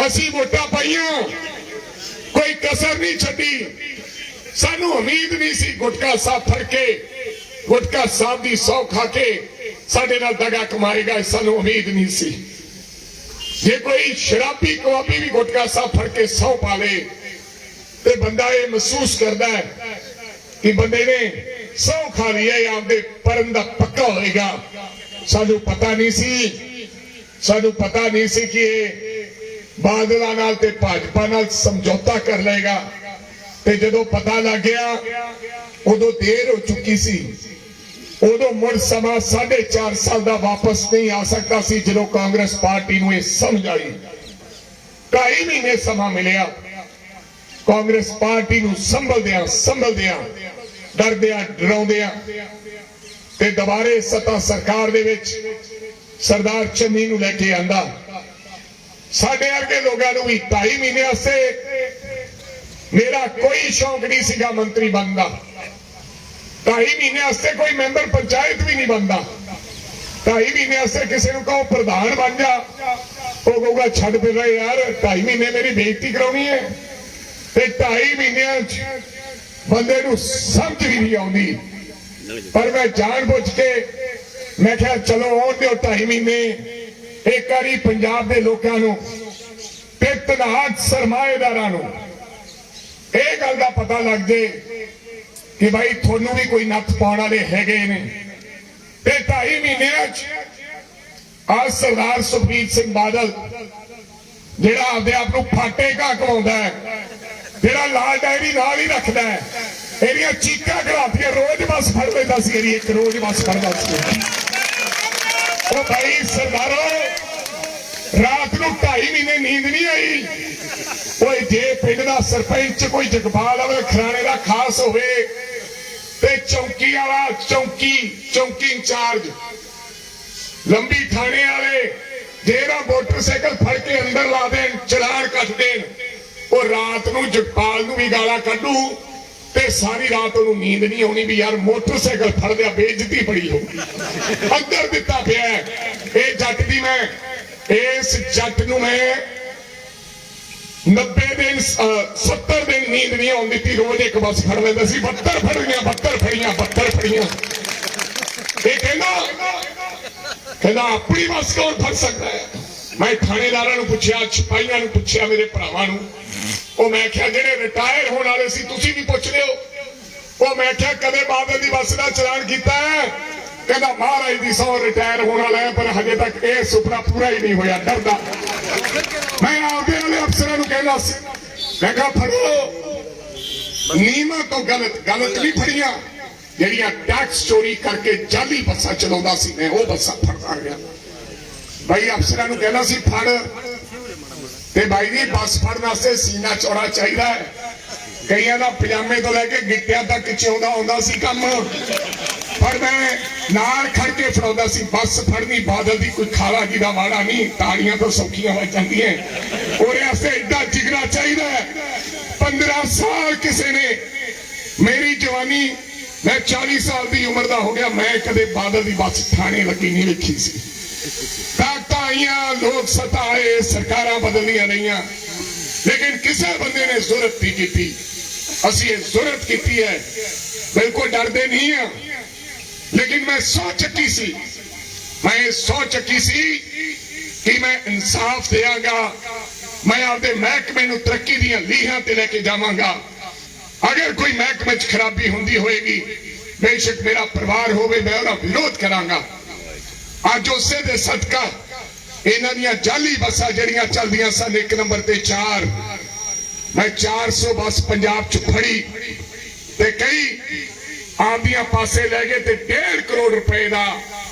ਅਸੀਂ ਵੋਟਾਂ ਪਾਈਆਂ, ਕੋਈ ਕਸਰ ਨਹੀਂ ਛੱਡੀ। ਸਾਨੂੰ ਉਮੀਦ ਨਹੀਂ ਸੀ ਗੁਟਕਾ ਸਾਹਿਬ ਫੜ ਕੇ, ਗੁਟਕਾ ਸਾਹਿਬ ਦੀ ਸੌ ਖਾ ਕੇ ਸਾਡੇ ਨਾਲ ਦਗਾ ਕਮਾਏਗਾ, ਸਾਨੂੰ ਉਮੀਦ ਨਹੀਂ ਸੀ। ਜੇ ਕੋਈ ਸ਼ਰਾਬੀ ਕਵਾਬੀ ਵੀ ਗੁਟਕਾ ਸਾਹਿਬ ਫੜ ਕੇ ਸੌ ਪਾ ਲੇ ਤੇ ਬੰਦਾ ਇਹ ਮਹਿਸੂਸ ਕਰਦਾ ਹੈ ਕਿ ਬੰਦੇ ਨੇ ਸੌ ਖਾ ਲਈ ਹੈ, ਆਪਦੇ ਪਰਨ ਦਾ ਪੱਕਾ ਹੋਏਗਾ। ਸਾਨੂੰ ਪਤਾ ਨਹੀਂ ਸੀ ਸਾਨੂੰ ਪਤਾ ਨਹੀਂ ਸੀ ਕਿ ਇਹ ਬਾਦਲਾਂ ਨਾਲ ਤੇ ਭਾਜਪਾ ਨਾਲ ਸਮਝੌਤਾ ਕਰ ਲਏਗਾ ਤੇ ਜਦੋਂ ਪਤਾ ਲੱਗ ਗਿਆ ਉਦੋਂ ਦੇਰ ਹੋ ਚੁੱਕੀ ਸੀ। ਉਦੋਂ ਮੁੜ ਸਮਾਂ 4.5 ਸਾਲ ਦਾ ਵਾਪਸ ਨਹੀਂ ਆ ਸਕਦਾ ਸੀ ਜਦੋਂ ਕਾਂਗਰਸ ਪਾਰਟੀ ਨੂੰ ਇਹ ਸਮਝ ਆਈ। 2.5 ਮਹੀਨੇ ਸਮਾਂ ਮਿਲਿਆ ਕਾਂਗਰਸ ਪਾਰਟੀ ਨੂੰ ਸੰਭਲਦਿਆਂ ਡਰਦਿਆਂ ਡਰਾਉਂਦਿਆਂ ਤੇ ਦੁਬਾਰੇ ਸੱਤਾ ਸਰਕਾਰ ਦੇ ਵਿੱਚ ਸਰਦਾਰ ਚੰਨੀ ਨੂੰ ਲੈ ਕੇ ਆਂਦਾ। ਸਾਡੇ ਵਰਗੇ ਲੋਕਾਂ ਨੂੰ ਵੀ 2.5 ਮਹੀਨੇ ਵਾਸਤੇ ਮੇਰਾ ਕੋਈ ਸ਼ੌਂਕ ਨਹੀਂ ਸੀਗਾ ਮੰਤਰੀ ਬਣਨ ਦਾ। 2.5 ਮਹੀਨੇ ਵਾਸਤੇ ਕੋਈ ਮੈਂਬਰ ਪੰਚਾਇਤ ਵੀ ਨਹੀਂ ਬਣਦਾ। 2.5 ਮਹੀਨੇ ਵਾਸਤੇ ਕਿਸੇ ਨੂੰ ਕਹੋ ਪ੍ਰਧਾਨ ਬਣ ਜਾ, ਉਹ ਕਹੂਗਾ ਛੱਡ ਫਿਰ ਰਹੇ ਯਾਰ, 2.5 ਮਹੀਨੇ ਮੇਰੀ ਬੇਇੱਜ਼ਤੀ ਕਰਾਉਣੀ ਹੈ। ਤੇ 2.5 ਮਹੀਨਿਆਂ 'ਚ ਬੰਦੇ ਨੂੰ ਸਮਝ ਵੀ ਨਹੀਂ ਆਉਂਦੀ। ਪਰ ਮੈਂ ਜਾਣ ਬੁੱਝ ਕੇ ਮੈਂ ਕਿਹਾ ਚਲੋ ਆਉਣ ਦਿਓ 2.5 ਮਹੀਨੇ, ਇੱਕ ਵਾਰੀ ਪੰਜਾਬ ਦੇ ਲੋਕਾਂ ਨੂੰ ਤੇ ਤਨਾਤ ਸਰਮਾਏਦਾਰਾਂ ਨੂੰ ਇਹ ਗੱਲ ਦਾ ਪਤਾ ਲੱਗ ਜੇ ਕਿ ਭਾਈ ਤੁਹਾਨੂੰ ਵੀ ਕੋਈ ਨੱਥ ਪਾਉਣ ਵਾਲੇ ਹੈਗੇ ਨੇ। ਤੇ 2.5 ਮਹੀਨਿਆਂ 'ਚ ਆ ਸਰਦਾਰ ਸੁਖਬੀਰ ਸਿੰਘ ਬਾਦਲ ਜਿਹੜਾ ਆਪਦੇ ਆਪ ਨੂੰ ਫਾਟੇ ਘਾ ਕਮਾਉਂਦਾ ਹੈ, ਜਿਹੜਾ ਲਾਲ ਡਾਇਰੀ ਨਾਲ ਹੀ ਰੱਖਦਾ ਹੈ, ਇਹਦੀਆਂ ਚੀਕਾਂ ਘਰਾਤੀਆਂ ਰੋਜ਼ ਬੱਸ ਫੜ ਲੈਂਦਾ ਸੀ। ਇਹਦੀ ਇੱਕ ਰੋਜ਼ ਬੱਸ ਫੜਦਾ ਸੀ। ਉਹ ਭਾਈ ਸਰਦਾਰੋ ਰਾਤ ਨੂੰ 2.5 ਮਹੀਨੇ ਨੀਂਦ ਨਹੀਂ ਆਈ। ਓਏ ਜੇ ਪਿੰਡ ਦਾ ਸਰਪੰਚ ਕੋਈ ਜਗਪਾਲ ਵਾਲੇ ਖਰਾਣੇ ਦਾ ਖਾਸ ਹੋਵੇ ਤੇ ਚੌਂਕੀ ਵਾਲਾ ਚੌਂਕੀ ਇੰਚਾਰਜ ਲੰਬੀ ਥਾਣੇ ਵਾਲੇ ਜਿਹੜਾ ਮੋਟਰਸਾਈਕਲ ਫੜ ਕੇ ਅੰਦਰ ਲਾ ਦੇਣ, ਚਲਾਨ ਕੱਟ ਦੇਣ, ਉਹ ਰਾਤ ਨੂੰ ਜਗਪਾਲ ਨੂੰ ਵੀ ਗਾਲਾਂ ਕੱਢੂ ਤੇ ਸਾਰੀ ਰਾਤ ਉਹਨੂੰ ਨੀਂਦ ਨਹੀਂ ਆਉਣੀ ਵੀ ਯਾਰ ਮੋਟਰਸਾਈਕਲ ਫੜਦਿਆ ਬੇਇੱਜ਼ਤੀ ਬੜੀ ਹੋਊਗੀ। ਅੰਦਰ ਦਿੱਤਾ ਪਿਆ ਇਹ ਜੱਟ ਦੀ। ਮੈਂ ਇਸ ਜੱਟ ਨੂੰ ਮੈਂ 90 ਦਿਨ 70 ਦਿਨ ਨੀਂਦ ਨਹੀਂ ਆਉਣ ਦਿੱਤੀ। ਰੋਜ਼ ਇੱਕ ਬੱਸ ਫੜ ਲੈਂਦਾ ਸੀ। 72 ਫੜੀਆਂ। ਇਹ ਕਹਿੰਦਾ ਆਪਣੀ ਬੱਸ ਕੌਣ ਫੜ ਸਕਦਾ ਹੈ। ਮੈਂ ਥਾਣੇਦਾਰਾਂ ਨੂੰ ਪੁੱਛਿਆ, ਸਿਪਾਹੀਆਂ ਨੂੰ ਪੁੱਛਿਆ, ਮੇਰੇ ਭਰਾਵਾਂ ਨੂੰ। ਉਹ ਮੈਂ ਕਿਹਾ ਜਿਹੜੇ ਰਿਟਾਇਰ ਹੋਣ ਵਾਲੇ ਸੀ ਤੁਸੀਂ ਵੀ ਪੁੱਛ ਲਿਓ। ਉਹ ਮੈਂ ਕਿਹਾ ਕਦੇ ਬਾਦਲ ਦੀ ਬੱਸ ਦਾ ਚਲਾਨ ਕੀਤਾ ਹੈ? ਕਹਿੰਦਾ ਮਹਾਰਾਜ ਦੀ ਸਹੁੰ ਰਿਟਾਇਰ ਹੋਣ ਵਾਲਾ ਹੈ ਪਰ ਹਜੇ ਤੱਕ ਇਹ ਸੁਪਨਾ ਪੂਰਾ ਹੀ ਨਹੀਂ ਹੋਇਆ, ਡਰਦਾ। ਮੈਂ ਆਪਦੇ ਵਾਲੇ ਅਫਸਰਾਂ ਨੂੰ ਕਹਿੰਦਾ ਸੀ, ਮੈਂ ਕਿਹਾ ਫੜੋ ਨੀਮਾਂ ਤੋਂ ਗਲਤ ਨਹੀਂ ਫੜੀਆਂ, ਜਿਹੜੀਆਂ ਟੈਕਸ ਚੋਰੀ ਕਰਕੇ ਜਾਲੀ ਬੱਸਾਂ ਚਲਾਉਂਦਾ ਸੀ ਮੈਂ ਉਹ ਬੱਸਾਂ ਫੜਦਾ ਗਿਆ। ਭਾਈ ਅਫਸਰਾਂ ਨੂੰ ਕਹਿੰਦਾ ਸੀ ਫੜ, ਤੇ ਭਾਈ ਜੀ ਬੱਸ ਫੜਨ ਵਾਸਤੇ ਸੀਨਾ ਚੌੜਾ ਚਾਹੀਦਾ ਹੈ। ਕਈਆਂ ਦਾ ਪਜਾਮੇ ਤੋਂ ਲੈ ਕੇ ਗਿੱਟਿਆਂ ਤੱਕ ਚਿਉਂਦਾ ਆਉਂਦਾ ਸੀ ਕੰਮ, ਪਰ ਮੈਂ ਨਾਲ ਖੜ ਕੇ ਫੜਾਉਂਦਾ ਸੀ। ਬੱਸ ਫੜਨੀ ਬਾਦਲ ਦੀ ਕੋਈ ਖਾਲਾ ਜੀ ਦਾ ਵਾੜਾ ਨਹੀਂ, ਤਾੜੀਆਂ ਤੋਂ ਸੌਖੀਆਂ ਹੋ ਜਾਂਦੀਆਂ। ਉਹਦੇ ਵਾਸਤੇ ਏਡਾ ਜਿਗਰਾ ਚਾਹੀਦਾ ਹੈ। 15 ਸਾਲ ਕਿਸੇ ਨੇ ਮੇਰੀ ਜਵਾਨੀ, ਮੈਂ 40 ਸਾਲ ਦੀ ਉਮਰ ਦਾ ਹੋ ਗਿਆ, ਮੈਂ ਕਦੇ ਬਾਦਲ ਦੀ ਬੱਸ ਥਾਣੇ ਲੱਗੀ ਨਹੀਂ ਵੇਖੀ ਸੀ। ਤਾਕਤਾਂ ਆਈਆਂ, ਲੋਕ ਸੱਤਾ ਆਏ, ਸਰਕਾਰਾਂ ਬਦਲਦੀਆਂ ਰਹੀਆਂ, ਲੇਕਿਨ ਕਿਸੇ ਬੰਦੇ ਨੇ ਜ਼ੁਰਤ ਨਹੀਂ ਕੀਤੀ। ਅਸੀਂ ਇਹ ਜ਼ੁਰਤ ਕੀਤੀ ਹੈ, ਬਿਲਕੁਲ ਡਰਦੇ ਨਹੀਂ ਹਾਂ। ਲੇਕਿਨ ਮੈਂ ਸਹੁੰ ਚੱਕੀ ਸੀ ਕਿ ਮੈਂ ਇਨਸਾਫ ਦੇਵਾਂਗਾ, ਮੈਂ ਆਪਦੇ ਮਹਿਕਮੇ ਨੂੰ ਤਰੱਕੀ ਦੀਆਂ ਲੀਹਾਂ ਤੇ ਲੈ ਕੇ ਜਾਵਾਂਗਾ। ਅਗਰ ਕੋਈ ਮਹਿਕਮੇ 'ਚ ਖਰਾਬੀ ਹੁੰਦੀ ਹੋਏਗੀ, ਬੇਸ਼ੱਕ ਮੇਰਾ ਪਰਿਵਾਰ ਹੋਵੇ, ਮੈਂ ਉਹਦਾ ਵਿਰੋਧ ਕਰਾਂਗਾ। ਅੱਜ ਉਸੇ ਦੇ ਸਦਕਾ ਇਹਨਾਂ ਦੀਆਂ ਜਾਲੀ ਬੱਸਾਂ ਜਿਹੜੀਆਂ ਚੱਲਦੀਆਂ ਸਨ 1 ਨੰਬਰ ਤੇ 4, ਮੈਂ 400 ਬੱਸ ਪੰਜਾਬ 'ਚ ਫੜੀ ਤੇ ਕਈ ਆਪਦੀਆਂ ਪਾਸੇ ਲੈ ਗਏ ਤੇ 1.5 ਕਰੋੜ ਰੁਪਏ ਦਾ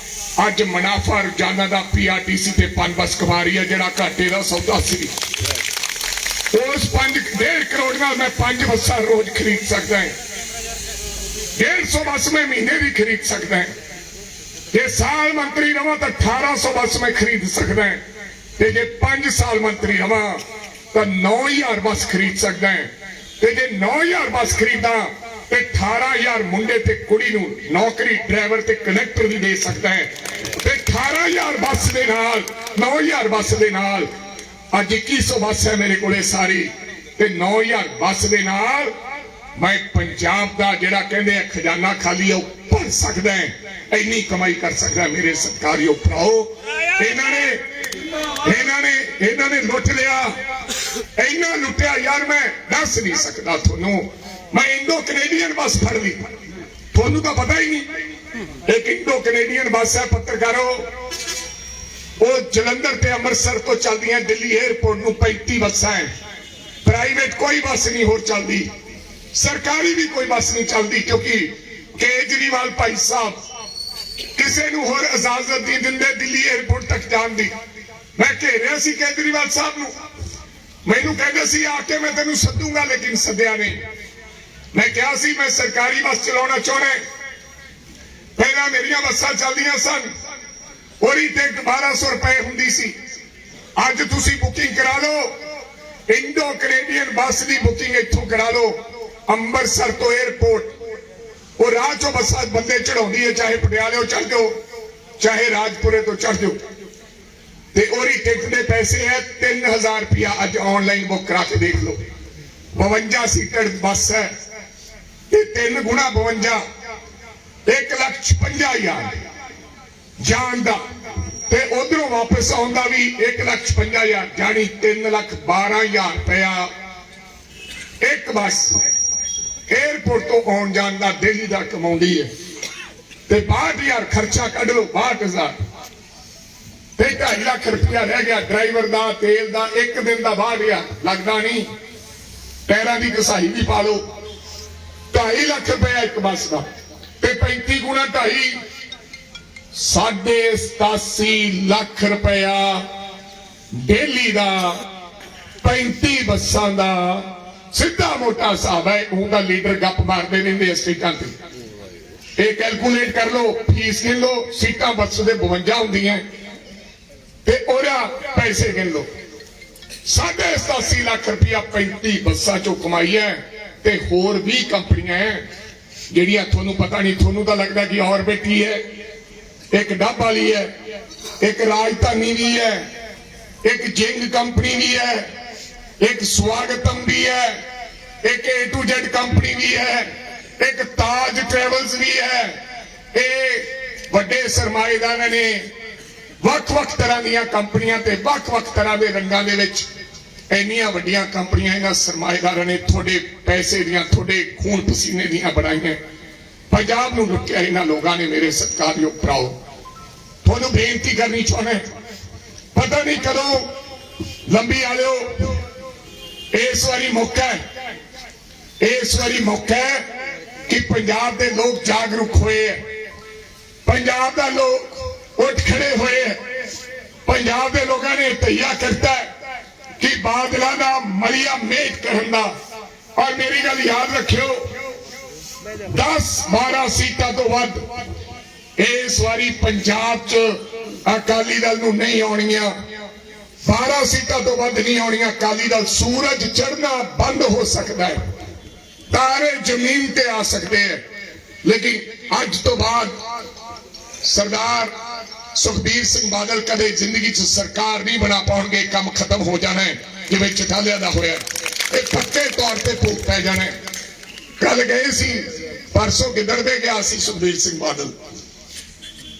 ਅੱਜ ਮੁਨਾਫਾ ਰੋਜ਼ਾਨਾ ਦਾ PRTC ਤੇ 5 ਬੱਸ ਕਮਾ ਰਹੀ ਹੈ, ਜਿਹੜਾ ਘਾਟੇ ਦਾ ਸੌਦਾ ਸੀ। ਉਸ 1.5 ਕਰੋੜ ਨਾਲ ਮੈਂ 5 ਬੱਸਾਂ ਰੋਜ਼ ਖਰੀਦ ਸਕਦਾ ਹਾਂ। 150 ਬੱਸ ਮੈਂ ਮਹੀਨੇ ਦੀ ਖਰੀਦ ਸਕਦਾ ਹਾਂ। ਜੇ ਸਾਲ ਮੰਤਰੀ ਰਵਾਂ ਤਾਂ 1800 ਬੱਸ ਮੈਂ ਖਰੀਦ ਸਕਦਾ ਹਾਂ, ਤੇ ਜੇ 5 ਸਾਲ ਮੰਤਰੀ ਰਵਾਂ ਤਾਂ 9000 ਬੱਸ ਖਰੀਦ ਸਕਦਾ ਹਾਂ। ਤੇ ਜੇ 9000 ਬੱਸ ਖਰੀਦਾਂ ਤੇ 18000 ਮੁੰਡੇ ਤੇ ਕੁੜੀ ਨੂੰ ਨੌਕਰੀ ਡਰਾਈਵਰ ਤੇ ਕਨੈਕਟਰ ਦੀ ਦੇ ਸਕਦਾ ਹੈ। ਤੇ 18000 ਬੱਸ ਦੇ ਨਾਲ 9000 ਬੱਸ ਦੇ ਨਾਲ ਅੱਜ 2100 ਬੱਸ ਹੈ ਮੇਰੇ ਕੋਲੇ ਸਾਰੀ, ਤੇ 9000 ਬੱਸ ਦੇ ਨਾਲ ਮੈਂ ਪੰਜਾਬ ਦਾ ਜਿਹੜਾ ਕਹਿੰਦੇ ਆ ਖਜ਼ਾਨਾ ਖਾਲੀ ਆ ਉਹ ਭਰ ਸਕਦਾ ਹੈ। ਇੰਨੀ ਕਮਾਈ ਕਰ ਸਕਦਾ ਮੇਰੇ ਸਤਿਕਾਰਯੋਗ ਭਰਾਓ। ਇਹਨਾਂ ਨੇ ਲੁੱਟ ਲਿਆ, ਇੰਨਾ ਲੁੱਟਿਆ ਯਾਰ ਮੈਂ ਦੱਸ ਨਹੀਂ ਸਕਦਾ ਤੁਹਾਨੂੰ। ਮੈਂ ਇੰਡੋ ਕੈਨੇਡੀਅਨ ਬੱਸ ਫੜ ਲਈ, ਤੁਹਾਨੂੰ ਤਾਂ ਪਤਾ ਹੀ ਨਹੀਂ। ਇੱਕ ਇੰਡੋ ਕੈਨੇਡੀਅਨ ਬੱਸ ਹੈ, ਪੱਤਰਕਾਰੋ, ਉਹ ਜਲੰਧਰ ਤੇ ਅੰਮ੍ਰਿਤਸਰ ਤੋਂ ਚੱਲਦੀਆਂ ਦਿੱਲੀ 에ਅਰਪੋਰਟ ਨੂੰ 35 ਬੱਸਾਂ ਹੈ। ਪ੍ਰਾਈਵੇਟ ਕੋਈ ਬੱਸ ਨਹੀਂ ਹੋਰ ਚੱਲਦੀ, ਸਰਕਾਰੀ ਵੀ ਕੋਈ ਬੱਸ ਨਹੀਂ ਚੱਲਦੀ, ਕਿਉਂਕਿ ਕੇਜਰੀਵਾਲ ਭਾਈ ਸਾਹਿਬ ਕਿਸੇ ਨੂੰ ਹੋਰ ਇਜਾਜ਼ਤ ਨਹੀਂ ਦਿੰਦੇ ਦਿੱਲੀ 에ਅਰਪੋਰਟ ਤੱਕ ਜਾਣ ਦੀ। ਮੈਂ ਘੇਰਿਆ ਸੀ ਕੇਜਰੀਵਾਲ ਸਾਹਿਬ ਨੂੰ, ਮੈਨੂੰ ਕਹਿੰਦੇ ਸੀ ਆ ਕੇ ਮੈਂ ਤੈਨੂੰ ਸੱਦੂਗਾ, ਲੇਕਿਨ ਸੱਦਿਆ ਨਹੀਂ। ਮੈਂ ਕਿਹਾ ਸੀ ਮੈਂ ਸਰਕਾਰੀ ਬੱਸ ਚਲਾਉਣਾ ਚਾਹੁੰਦਾ। ਪਹਿਲਾਂ ਮੇਰੀਆਂ ਬੱਸਾਂ ਚੱਲਦੀਆਂ ਸਨ, ਉਹਦੀ ਟਿਕਟ 1200 ਰੁਪਏ ਹੁੰਦੀ ਸੀ। ਅੱਜ ਤੁਸੀਂ ਬੁਕਿੰਗ ਕਰਾ ਲਓ, ਇੰਡੋ ਕੈਨੇਡੀਅਨ ਬੱਸ ਦੀ ਬੁਕਿੰਗ ਇੱਥੋਂ ਕਰਾ ਲਓ ਅੰਮ੍ਰਿਤਸਰ ਤੋਂ 에ਅਰਪੋਰਟ। ਉਹ ਰਾਹ ਚੋਂ ਬੱਸਾਂ ਬੰਦੇ ਚੜਾਉਂਦੀ ਹੈ, ਚਾਹੇ ਪਟਿਆਲੇ ਚੜ ਜਾਓ ਚਾਹੇ ਰਾਜਪੁਰੇ ਤੋਂ ਚੜ ਜਾਓ, ਤੇ ਉਹਦੀ ਟਿਕਟ ਦੇ ਪੈਸੇ ਹੈ 3000 ਰੁਪਇਆ। ਅੱਜ ਆਨਲਾਈਨ ਬੁੱਕ ਕਰਾ ਕੇ ਦੇਖ ਲਓ। 52 ਸੀਟਰ ਬੱਸ ਹੈ ਤੇ 3 ਗੁਣਾ 52 1,56,000 ਜਾਣ ਦਾ, ਤੇ ਉਧਰੋਂ ਵਾਪਸ ਆਉਂਦਾ ਵੀ 1,56,000, ਜਾਨੀ 3,12,000 ਰੁਪਇਆ ਇੱਕ ਬੱਸ 에ਅਰਪੋਰਟ ਤੋਂ ਆਉਣ ਜਾਣ ਦਾ ਦਿੱਲੀ ਦਾ ਕਮਾਉਂਦੀ ਹੈ। ਤੇ 62,000 ਖਰਚਾ ਕੱਢ ਲਓ, 62,000 ਤੇ 2.5 ਲੱਖ ਰੁਪਇਆ ਰਹਿ ਗਿਆ ਡਰਾਈਵਰ ਦਾ, ਤੇਲ ਦਾ। ਇੱਕ ਦਿਨ ਦਾ 62,000 ਲੱਗਦਾ ਨਹੀਂ, ਟਾਇਰਾਂ ਦੀ ਘਸਾਈ ਵੀ ਪਾ ਲਓ। 2.5 ਲੱਖ ਰੁਪਇਆ ਇੱਕ ਬੱਸ ਦਾ, ਤੇ 35 ਗੁਣਾ 2.5 87 ਲੱਖ ਰੁਪਇਆ ਡੇਲੀ ਦਾ। 35 ਬੱਸਾਂ ਦਾ ਸਿੱਧਾ ਮੋਟਾ ਹਿਸਾਬ ਹੈ। ਉਹਦਾ ਲੀਡਰ ਗੱਪ ਮਾਰਦੇ ਰਹਿੰਦੇ ਸਟੇਟਾਂ ਤੇ, ਇਹ ਕੈਲਕੂਲੇਟ ਕਰ ਲਓ, ਫੀਸ ਗਿਣ ਲਓ, ਸੀਟਾਂ ਬੱਸ ਦੇ 52 ਹੁੰਦੀਆਂ ਤੇ ਉਹਦਾ ਪੈਸੇ ਗਿਣ ਲਓ। 87 ਲੱਖ ਰੁਪਇਆ 35 ਬੱਸਾਂ ਚੋਂ ਕਮਾਈ ਹੈ। ਤੇ ਹੋਰ ਵੀ ਕੰਪਨੀਆਂ ਹੈ ਜਿਹੜੀਆਂ ਤੁਹਾਨੂੰ ਪਤਾ ਨਹੀਂ, ਤੁਹਾਨੂੰ ਤਾਂ ਲੱਗਦਾ ਕਿ ਆਰਬਿਟ ਹੈ, ਇੱਕ ਡੱਬ ਵਾਲੀ ਹੈ, ਇੱਕ ਰਾਜਧਾਨੀ ਵੀ ਹੈ, ਇੱਕ ਜਿੰਗ ਕੰਪਨੀ ਵੀ ਹੈ, ਇੱਕ ਸਵਾਗਤਮ ਵੀ ਹੈ, ਇੱਕ A to Z ਕੰਪਨੀ ਵੀ ਹੈ, ਇੱਕ ਤਾਜ ਟਰੈਵਲਸ ਵੀ ਹੈ। ਇਹ ਵੱਡੇ ਸਰਮਾਏਦਾਰਾਂ ਨੇ ਵੱਖ-ਵੱਖ ਤਰ੍ਹਾਂ ਦੀਆਂ ਕੰਪਨੀਆਂ ਤੇ ਵੱਖ-ਵੱਖ ਤਰ੍ਹਾਂ ਦੇ ਰੰਗਾਂ ਦੇ ਵਿੱਚ ਇੰਨੀਆਂ ਵੱਡੀਆਂ ਕੰਪਨੀਆਂ ਇਹਨਾਂ ਸਰਮਾਏਦਾਰਾਂ ਨੇ ਤੁਹਾਡੇ ਪੈਸੇ ਦੀਆਂ, ਤੁਹਾਡੇ ਖੂਨ ਪਸੀਨੇ ਦੀਆਂ ਬਣਾਈਆਂ। ਪੰਜਾਬ ਨੂੰ ਲੁੱਟਿਆ ਇਹਨਾਂ ਲੋਕਾਂ ਨੇ। ਮੇਰੇ ਸਤਿਕਾਰਯੋਗ ਭਰਾਓ, ਤੁਹਾਨੂੰ ਬੇਨਤੀ ਕਰਨੀ ਚਾਹੁੰਦਾ, ਪਤਾ ਨਹੀਂ ਕਦੋਂ ਲੰਬੀ ਆਲਿਓ, ਇਸ ਵਾਰੀ ਮੌਕਾ ਹੈ, ਇਸ ਵਾਰੀ ਮੌਕਾ ਹੈ ਕਿ ਪੰਜਾਬ ਦੇ ਲੋਕ ਜਾਗਰੂਕ ਹੋਏ ਹੈ, ਪੰਜਾਬ ਦਾ ਲੋਕ ਉੱਠ ਖੜੇ ਹੋਏ ਹੈ। ਪੰਜਾਬ ਦੇ ਲੋਕਾਂ ਨੇ ਤਈਆ ਕਰਤਾ ਹੈ ਕਿ ਬਾਦਲਾਂ ਦਾ ਮਲੀਆ ਮੇਟ ਕਰਨ ਦਾ। ਔਰ ਮੇਰੀ ਗੱਲ ਯਾਦ ਰੱਖਿਓ, 10-12 ਸੀਟਾਂ ਤੋਂ ਵੱਧ ਇਸ ਵਾਰੀ ਪੰਜਾਬ 'ਚ ਅਕਾਲੀ ਦਲ ਨੂੰ ਨਹੀਂ ਆਉਣੀਆਂ। 12 ਸੀਟਾਂ ਤੋਂ ਵੱਧ ਨਹੀਂ ਆਉਣੀਆਂ। ਅਕਾਲੀ ਦਲ ਸੂਰਜ ਚੜ੍ਹਨਾ ਬੰਦ ਹੋ ਸਕਦਾ ਹੈ, ਤਾਰੇ ਜ਼ਮੀਨ ਤੇ ਆ ਸਕਦੇ ਹੈ, ਲੇਕਿਨ ਅੱਜ ਤੋਂ ਬਾਅਦ ਸਰਦਾਰ ਸੁਖਬੀਰ ਸਿੰਘ ਬਾਦਲ ਕਦੇ ਜ਼ਿੰਦਗੀ 'ਚ ਸਰਕਾਰ ਨਹੀਂ ਬਣਾ ਪਾਉਣਗੇ। ਕੰਮ ਖਤਮ ਹੋ ਜਾਣਾ ਹੈ ਜਿਵੇਂ ਚਟਾਲਿਆਂ ਦਾ ਹੋਇਆ, ਇਹ ਪੱਕੇ ਤੌਰ ਤੇ ਫੂਕ ਪੈ ਜਾਣਾ ਹੈ। ਕੱਲ ਗਏ ਸੀ, ਪਰਸੋਂ ਗਿੱਦੜਵੇ ਗਿਆ ਸੀ ਸੁਖਬੀਰ ਸਿੰਘ ਬਾਦਲ,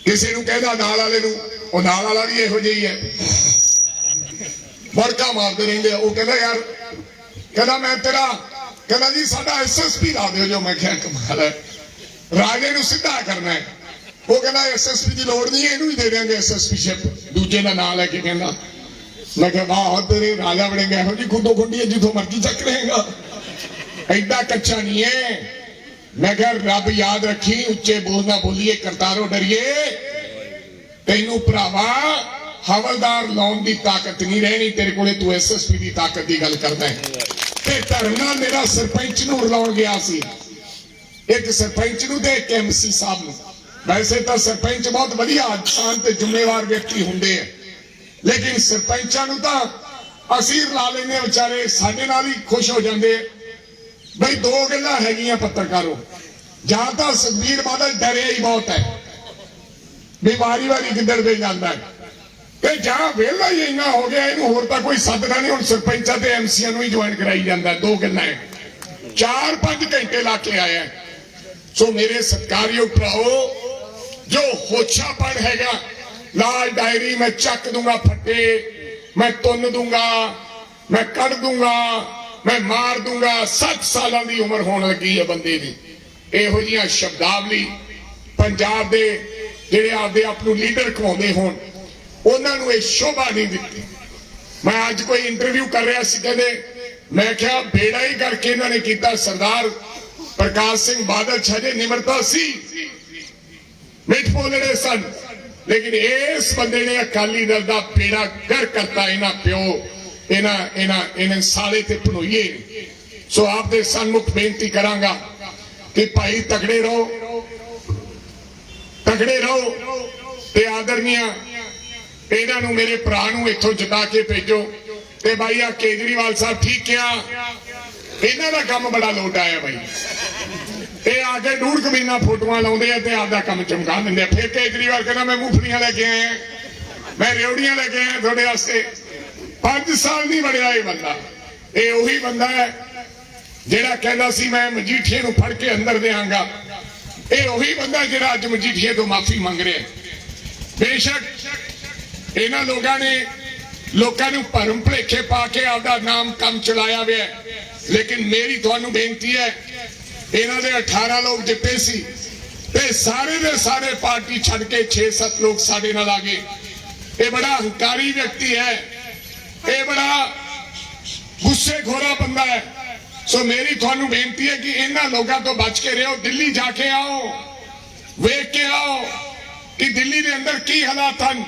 ਕਿਸੇ ਨੂੰ ਕਹਿੰਦਾ ਨਾਲ ਵਾਲੇ ਨੂੰ, ਉਹ ਨਾਲ ਵਾਲਾ ਵੀ ਇਹੋ ਜਿਹੀ ਹੈ, ਵਰਕਾ ਮਾਰਦੇ ਰਹਿੰਦੇ। ਉਹ ਕਹਿੰਦਾ ਯਾਰ, ਕਹਿੰਦਾ ਮੈਂ ਤੇਰਾ, ਕਹਿੰਦਾ ਜੀ ਸਾਡਾ SSP ਲਾ ਦਿਓ ਜੋ। ਮੈਂ ਕਿਹਾ ਕਮਾਲ ਹੈ, ਰਾਜੇ ਨੂੰ ਸਿੱਧਾ ਕਰਨਾ ਹੈ। ਉਹ ਕਹਿੰਦਾ SSP ਦੀ ਲੋੜ ਨਹੀਂ, ਇਹਨੂੰ ਹੀ ਦੇ ਦੇਵਾਂਗੇ SSPਸ਼ਿਪ, ਦੂਜੇ ਦਾ ਨਾਂ ਲੈ ਕੇ ਕਹਿੰਦਾ। ਮੈਂ ਕਿਹਾ ਵਾਹ ਤੇਰੇ ਰਾਜਾ ਬਣੇਗਾ, ਇਹੋ ਜਿਹੀ ਖੁੱਦੋ ਖੁੰਡੀ ਹੈ ਜਿੱਥੋਂ ਮਰਜ਼ੀ ਚੱਕ ਰਹੇਗਾ, ਐਡਾ ਕੱਚਾ ਨਹੀਂ ਹੈ। ਮੈਂ ਕਿਹਾ ਰੱਬ ਯਾਦ ਰੱਖੀ, ਉੱਚੇ ਬੋਲ ਨਾ ਬੋਲੀਏ, ਕਰਤਾਰੋ ਡਰੀਏ। ਤੈਨੂੰ ਭਰਾਵਾ ਹਵਲਦਾਰ ਲਾਉਣ ਦੀ ਤਾਕਤ ਨਹੀਂ ਰਹਿਣੀ ਤੇਰੇ ਕੋਲੇ, ਤੂੰ SSP ਦੀ ਤਾਕਤ ਦੀ ਗੱਲ ਕਰਦਾ ਹੈ। ਤੇ ਧਰਮ ਨਾਲ ਮੇਰਾ ਸਰਪੰਚ ਨੂੰ ਰਲਾਉਣ ਗਿਆ ਸੀ, ਇੱਕ ਸਰਪੰਚ ਨੂੰ ਤੇ ਇੱਕ MC ਸਾਹਿਬ ਨੂੰ। ਵੈਸੇ ਤਾਂ ਸਰਪੰਚ ਬਹੁਤ ਵਧੀਆ ਇਨਸਾਨ ਤੇ ਜ਼ਿੰਮੇਵਾਰ ਵਿਅਕਤੀ ਹੁੰਦੇ ਆ, ਲੇਕਿਨ ਸਰਪੰਚਾਂ ਨੂੰ ਤਾਂ ਅਸੀਂ ਰਲਾ ਲੈਂਦੇ, ਵਿਚਾਰੇ ਸਾਡੇ ਨਾਲ ਹੀ ਖੁਸ਼ ਹੋ ਜਾਂਦੇ। ਬਈ ਦੋ ਗੱਲਾਂ ਹੈਗੀਆਂ ਪੱਤਰਕਾਰੋ, ਜਾਂ ਤਾਂ ਸੁਖਬੀਰ ਬਾਦਲ ਡਰਿਆ ਹੀ ਬਹੁਤ ਹੈ ਵੀ ਵਾਰੀ ਗਿੱਦੜਵੇ ਜਾਂਦਾ ਹੈ, ਤੇ ਜਾਂ ਵਿਹਲਾ ਹੀ ਇੰਨਾ ਹੋ ਗਿਆ ਇਹਨੂੰ ਹੋਰ ਤਾਂ ਕੋਈ ਸੱਦਦਾ ਨਹੀਂ, ਹੁਣ ਸਰਪੰਚਾਂ ਤੇ MCਆਂ ਨੂੰ ਹੀ ਜੁਆਇਨ ਕਰਾਈ ਜਾਂਦਾ। ਦੋ ਗੱਲਾਂ ਹੈ, 4-5 ਘੰਟੇ ਲਾ ਕੇ ਆਇਆ। ਸੋ ਮੇਰੇ ਸਤਿਕਾਰਯੋਗ ਭਰਾਓ, ਜੋ ਹੋਛਾਪਣ ਹੈਗਾ, ਲਾਲ ਡਾਇਰੀ ਮੈਂ ਚੱਕ ਦੂੰਗਾ ਫੱਟੇ, ਮੈਂ ਤੁੰਨ ਦੂੰਗਾ, ਮੈਂ ਕੱਢ ਦੂੰਗਾ, ਮੈਂ ਮਾਰ ਦੂੰਗਾ। 7 ਸਾਲਾਂ ਦੀ ਉਮਰ ਹੋਣ ਲੱਗੀ ਹੈ ਬੰਦੇ ਦੀ। ਇਹੋ ਜਿਹੀਆਂ ਸ਼ਬਦਾਵਲੀ ਪੰਜਾਬ ਦੇ ਜਿਹੜੇ ਆਪਦੇ ਆਪ ਨੂੰ ਲੀਡਰ ਕਹਾਉਂਦੇ ਹੋਣ, ਉਹਨਾਂ ਨੂੰ ਇਹ ਸ਼ੋਭਾ ਨਹੀਂ ਦਿੱਤੀ। ਮੈਂ ਅੱਜ ਕੋਈ ਇੰਟਰਵਿਊ ਕਰ ਰਿਹਾ ਸੀ, ਕਹਿੰਦੇ ਮੈਂ ਕਿਹਾ ਬੇੜਾ ਹੀ ਕਰਕੇ ਇਹਨਾਂ ਨੇ ਕੀਤਾ। ਸਰਦਾਰ ਪ੍ਰਕਾਸ਼ ਸਿੰਘ ਬਾਦਲ ਛਜੇ ਨਿਮਰਤਾ ਸੀ, ਮਿੱਠ ਬੋਲੜੇ ਸਨ, ਲੇਕਿਨ ਇਸ ਬੰਦੇ ਨੇ ਅਕਾਲੀ ਦਲ ਦਾ ਬੇੜਾ ਗਰ ਕਰਤਾ। ਇਹਨਾਂ ਪਿਓ ਇਹਨਾਂ ਸਾਲੇ ਤੇ ਭਣੋਈਏ। ਸੋ ਆਪ ਦੇ ਸਨਮੁਖ ਬੇਨਤੀ ਕਰਾਂਗਾ ਕਿ ਭਾਈ ਤਗੜੇ ਰਹੋ ਤੇ ਆਦਰਨੀਆ ਇਹਨਾਂ ਨੂੰ, ਮੇਰੇ ਭਰਾ ਨੂੰ ਇੱਥੋਂ ਜਿਤਾ ਕੇ ਭੇਜੋ। ਤੇ ਭਾਈ ਆ ਕੇਜਰੀਵਾਲ ਸਾਹਿਬ ਠੀਕ ਕਿਹਾ, ਇਹਨਾਂ ਦਾ ਕੰਮ ਬੜਾ ਲੋਟ ਆਇਆ ਭਾਈ। ਇਹ ਆ ਕੇ ਡੂੜ ਕਮੀਨਾ ਫੋਟੋਆਂ ਲਾਉਂਦੇ ਆ ਤੇ ਆਪਦਾ ਕੰਮ ਚਮਕਾ ਦਿੰਦੇ ਆ। ਫਿਰ ਕੇਜਰੀਵਾਲ ਕਹਿੰਦਾ ਮੈਂ ਮੂੰਗਫਲੀਆਂ ਲੈ ਕੇ ਆਇਆ, ਮੈਂ ਰਿਉੜੀਆਂ ਲੈ ਕੇ ਆਇਆ ਤੁਹਾਡੇ ਵਾਸਤੇ। 5 ਸਾਲ ਨਹੀਂ ਵੜਿਆ ਇਹ ਬੰਦਾ। ਇਹ ਉਹੀ ਬੰਦਾ ਹੈ ਜਿਹੜਾ ਕਹਿੰਦਾ ਸੀ ਮੈਂ ਮਜੀਠੀਏ ਨੂੰ ਫੜ ਕੇ ਅੰਦਰ ਦੇਵਾਂਗਾ। ਇਹ ਉਹੀ ਬੰਦਾ ਜਿਹੜਾ ਅੱਜ ਮਜੀਠੀਏ ਤੋਂ ਮਾਫੀ ਮੰਗ ਰਿਹਾ। ਬੇਸ਼ੱਕ ਇਹਨਾਂ ਲੋਕਾਂ ਨੂੰ ਭਰਮ ਭੁਲੇਖੇ ਪਾ ਕੇ ਆਪਦਾ ਨਾਮ ਕੰਮ ਚਲਾਇਆ ਹੋਇਆ, ਲੇਕਿਨ ਮੇਰੀ ਤੁਹਾਨੂੰ ਬੇਨਤੀ ਹੈ, ਇਹਨਾਂ ਦੇ 18 ਲੋਕ ਜਿੱਤੇ ਸੀ ਤੇ ਸਾਰੇ ਦੇ ਸਾਰੇ ਪਾਰਟੀ ਛੱਡ ਕੇ 6-7 ਲੋਕ ਸਾਡੇ ਨਾਲ ਆ ਗਏ। ਇਹ ਬੜਾ ਹੰਕਾਰੀ ਵਿਅਕਤੀ ਹੈ, ਇਹ ਬੜਾ ਗੁੱਸੇ ਖੋਰਾ ਬੰਦਾ ਹੈ। ਸੋ ਮੇਰੀ ਤੁਹਾਨੂੰ ਬੇਨਤੀ ਹੈ ਕਿ ਇਹਨਾਂ ਲੋਕਾਂ ਤੋਂ ਬਚ ਕੇ ਰਹੋ। ਦਿੱਲੀ ਜਾ ਕੇ ਆਓ, ਵੇਖ ਕੇ ਆਓ ਕਿ ਦਿੱਲੀ ਦੇ ਅੰਦਰ ਕੀ ਹਾਲਾਤ ਹਨ।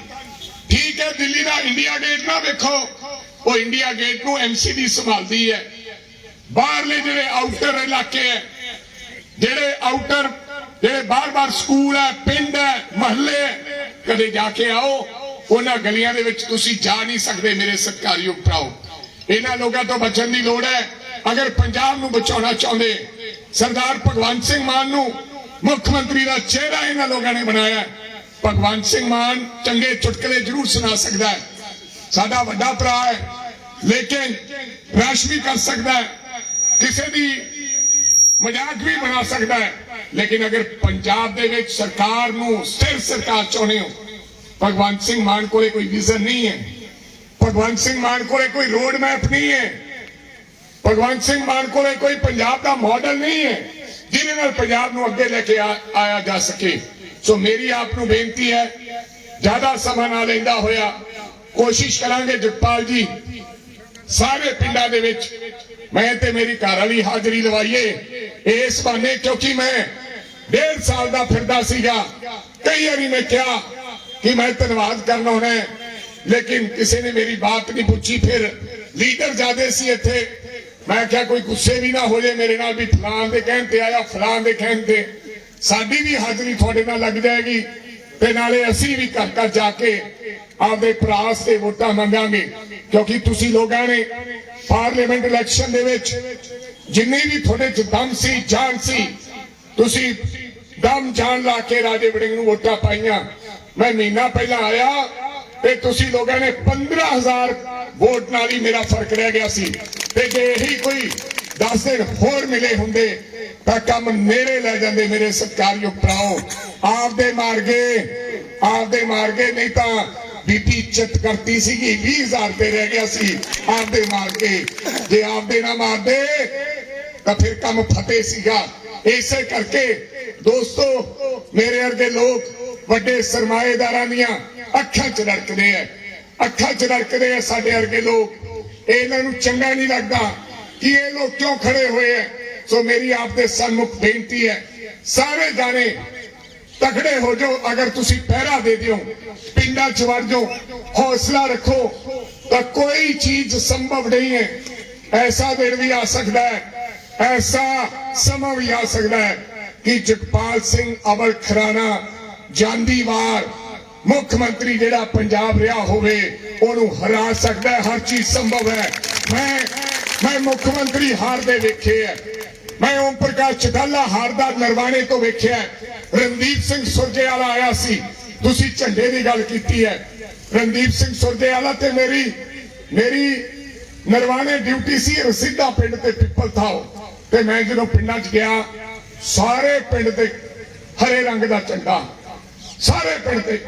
ਠੀਕ ਹੈ, ਦਿੱਲੀ ਦਾ ਇੰਡੀਆ ਗੇਟ ਨਾ ਵੇਖੋ, ਉਹ ਇੰਡੀਆ ਗੇਟ ਨੂੰ MCD ਸੰਭਾਲਦੀ ਹੈ। ਬਾਹਰਲੇ ਜਿਹੜੇ ਆਊਟਰ ਇਲਾਕੇ ਹੈ, ਜਿਹੜੇ ਬਾਰ-ਬਾਰ ਸਕੂਲ ਹੈ, ਪਿੰਡ ਹੈ, ਮਹੱਲੇ ਹੈ, ਕਦੇ ਜਾ ਕੇ ਆਓ। ਉਹਨਾਂ ਗਲੀਆਂ ਦੇ ਵਿੱਚ ਤੁਸੀਂ ਜਾ ਨਹੀਂ ਸਕਦੇ ਮੇਰੇ ਸਤਿਕਾਰਯੋਗ ਭਰਾਓ। ਇਹਨਾਂ ਲੋਕਾਂ ਤੋਂ ਬਚਣ ਦੀ ਲੋੜ ਹੈ। ਅਗਰ ਪੰਜਾਬ ਨੂੰ ਬਚਾਉਣਾ ਚਾਹੁੰਦੇ, ਸਰਦਾਰ ਭਗਵੰਤ ਸਿੰਘ ਮਾਨ ਨੂੰ ਮੁੱਖ ਮੰਤਰੀ ਦਾ ਚਿਹਰਾ ਇਹਨਾਂ ਲੋਕਾਂ ਨੇ ਬਣਾਇਆ। ਭਗਵੰਤ ਸਿੰਘ ਮਾਨ ਚੰਗੇ ਚੁਟਕਲੇ ਜ਼ਰੂਰ ਸੁਣਾ ਸਕਦਾ ਹੈ, ਸਾਡਾ ਵੱਡਾ ਭਰਾ ਹੈ, ਲੇਕਿਨ ਰਸ਼ ਵੀ ਕਰ ਸਕਦਾ ਹੈ, ਕਿਸੇ ਦੀ ਮਜ਼ਾਕ ਵੀ ਬਣਾ ਸਕਦਾ ਹੈ। ਲੇਕਿਨ ਅਗਰ ਪੰਜਾਬ ਦੇ ਵਿੱਚ ਸਰਕਾਰ ਨੂੰ ਸਥਿਰ ਸਰਕਾਰ ਚਾਹੁੰਦੇ ਹੋ, ਭਗਵੰਤ ਸਿੰਘ ਮਾਨ ਕੋਲੇ ਕੋਈ ਵਿਜ਼ਨ ਨਹੀਂ ਹੈ, ਭਗਵੰਤ ਸਿੰਘ ਮਾਨ ਕੋਲੇ ਕੋਈ ਰੋਡ ਮੈਪ ਨਹੀਂ ਹੈ, ਭਗਵੰਤ ਸਿੰਘ ਮਾਨ ਕੋਲੇ ਕੋਈ ਪੰਜਾਬ ਦਾ ਮਾਡਲ ਨਹੀਂ ਹੈ ਜਿਹਦੇ ਨਾਲ ਪੰਜਾਬ ਨੂੰ ਅੱਗੇ ਲੈ ਕੇ ਆਇਆ ਜਾ ਸਕੇ। ਸੋ ਮੇਰੀ ਆਪ ਨੂੰ ਬੇਨਤੀ ਹੈ, ਜ਼ਿਆਦਾ ਸਮਾਂ ਨਾ ਲੈਂਦਾ ਹੋਇਆ ਕੋਸ਼ਿਸ਼ ਕਰਾਂਗੇ ਜਗਪਾਲ ਜੀ ਸਾਰੇ ਪਿੰਡਾਂ ਦੇ ਵਿੱਚ ਮੈਂ ਤੇ ਮੇਰੀ ਘਰ ਵਾਲੀ ਹਾਜ਼ਰੀ ਲਵਾਈਏ ਇਸ ਬਹਾਨੇ, ਕਿਉਂਕਿ ਮੈਂ 1.5 ਸਾਲ ਦਾ ਫਿਰਦਾ ਸੀਗਾ। ਕਈ ਵਾਰੀ ਮੈਂ ਕਿਹਾ ਕਿ ਮੈਂ ਧੰਨਵਾਦ ਕਰਨਾ ਹੋਣਾ, ਲੇਕਿਨ ਕਿਸੇ ਨੇ ਮੇਰੀ ਬਾਤ ਨਹੀਂ ਪੁੱਛੀ। ਫਿਰ ਲੀਡਰ ਜ਼ਿਆਦੇ ਸੀ ਇੱਥੇ, ਮੈਂ ਕਿਹਾ ਕੋਈ ਗੁੱਸੇ ਵੀ ਨਾ ਹੋ ਜਾਏ ਮੇਰੇ ਨਾਲ ਵੀ ਫਲਾਣ ਦੇ ਕਹਿਣ ਤੇ ਆਇਆ, ਫਲਾਣ ਦੇ ਕਹਿਣ ਤੇ। ਸਾਡੀ ਵੀ ਹਾਜ਼ਰੀ ਤੁਹਾਡੇ ਨਾਲ ਲੱਗ ਜਾਏਗੀ ਤੇ ਨਾਲੇ ਅਸੀਂ ਵੀ ਘਰ ਘਰ ਜਾ ਕੇ ਆਪਦੇ ਭਰਾ ਤੇ ਵੋਟਾਂ ਮੰਗਾਂਗੇ, ਕਿਉਂਕਿ ਤੁਸੀਂ ਲੋਕਾਂ ਨੇ ਪਾਰਲੀਮੈਂਟ ਇਲੈਕਸ਼ਨ ਦੇ ਵਿੱਚ ਜਿੰਨੀ ਵੀ ਤੁਹਾਡੇ ਚ ਦਮ ਸੀ, ਜਾਨ ਸੀ, ਤੁਸੀਂ ਦਮ ਜਾਨ ਲਾ ਕੇ ਰਾਜੇ ਵੜਿੰਗ ਨੂੰ ਵੋਟਾਂ ਪਾਈਆਂ। ਮੈਂ ਮਹੀਨਾ ਪਹਿਲਾਂ ਆਇਆ ਤੇ ਤੁਸੀਂ ਲੋਕਾਂ ਨੇ 15,000 ਵੋਟ ਨਾਲ ਹੀ ਮੇਰਾ ਫਰਕ ਰਹਿ ਗਿਆ ਸੀ। ਤੇ ਜੇ ਇਹੀ ਕੋਈ 10 ਦਿਨ ਹੋਰ ਮਿਲੇ ਹੁੰਦੇ ਤਾਂ ਕੰਮ ਨੇੜੇ ਲੈ ਜਾਂਦੇ ਮੇਰੇ ਸਤਿਕਾਰਯੋਗ ਭਰਾਓ। ਆਪਦੇ ਮਾਰ ਗਏ, ਨਹੀਂ ਤਾਂ ਬੀਪੀ ਚਿੱਤ ਕਰਤੀ ਸੀਗੀ 20,000 ਤੇ ਰਹਿ ਗਿਆ ਸੀ ਆਪਦੇ ਮਾਰ ਕੇ। ਜੇ ਆਪਦੇ ਨਾ ਮਾਰਦੇ ਤਾਂ ਫਿਰ ਕੰਮ ਫਤਿਹ ਸੀਗਾ। ਇਸੇ ਕਰਕੇ ਦੋਸਤੋ ਮੇਰੇ ਵਰਗੇ ਲੋਕ ਵੱਡੇ ਸਰਮਾਏਦਾਰਾਂ ਦੀਆਂ ਅੱਖਾਂ 'ਚ ਰੜਕਦੇ ਆ ਸਾਡੇ ਵਰਗੇ ਲੋਕ। ਇਹਨਾਂ ਨੂੰ ਚੰਗਾ ਨਹੀਂ ਲੱਗਦਾ ਕਿ ਇਹ ਲੋਕ ਕਿਉਂ ਖੜੇ ਹੋਏ ਹੈ। ਸੋ ਮੇਰੀ ਆਪ ਦੇ ਸਨਮੁਖ ਬੇਨਤੀ ਹੈ, ਸਾਰੇ ਜਾਣੇ ਤਕੜੇ ਹੋ ਜਾਓ। ਅਗਰ ਤੁਸੀਂ ਪਹਿਰਾ ਦੇ ਦਿਓ, ਪਿੰਡਾਂ 'ਚ ਵੜ ਜਾਓ, ਹੌਸਲਾ ਰੱਖੋ ਤਾਂ ਕੋਈ ਚੀਜ਼ ਸੰਭਵ ਨਹੀਂ ਹੈ। ਐਸਾ ਦਿਨ ਵੀ ਆ ਸਕਦਾ ਹੈ, ਐਸਾ ਸਮਾਂ ਵੀ ਆ ਸਕਦਾ ਹੈ ਕਿ ਜਗਪਾਲ ਸਿੰਘ ਅਵਲ ਖਰਾਣਾ ਜਾਂਦੀ ਵਾਰ ਮੁੱਖ ਮੰਤਰੀ ਜਿਹੜਾ ਪੰਜਾਬ ਰਿਹਾ ਹੋਵੇ ਉਹਨੂੰ ਹਰਾ ਸਕਦਾ ਹੈ। ਹਰ ਚੀਜ਼ ਸੰਭਵ ਹੈ। ਮੈਂ ਮੁੱਖ ਮੰਤਰੀ ਹਾਰਦੇ ਵੇਖੇ ਹੈ, ਮੈਂ ਓਮ ਪ੍ਰਕਾਸ਼ ਚੌਟਾਲਾ ਹਾਰਦਾ ਨਰਵਾਣੇ ਤੋਂ ਵੇਖਿਆ। ਰਣਦੀਪ ਸਿੰਘ ਸੁਰਜੇਵਾਲਾ ਆਇਆ ਸੀ, ਤੁਸੀਂ ਝੰਡੇ ਦੀ ਗੱਲ ਕੀਤੀ ਹੈ। ਰਣਦੀਪ ਸਿੰਘ ਸੁਰਜੇਵਾਲਾ ਤੇ ਮੇਰੀ ਨਰਵਾਣੇ ਡਿਊਟੀ ਸੀ ਰਸਿੱਧਾ ਪਿੰਡ ਤੇ ਪਿੱਪਲ ਥਾਓ, ਤੇ ਮੈਂ ਜਦੋਂ ਪਿੰਡਾਂ 'ਚ ਗਿਆ ਸਾਰੇ ਪਿੰਡ ਤੇ ਹਰੇ ਰੰਗ ਦਾ ਝੰਡਾ, ਸਾਰੇ ਪਿੰਡ ਤੇ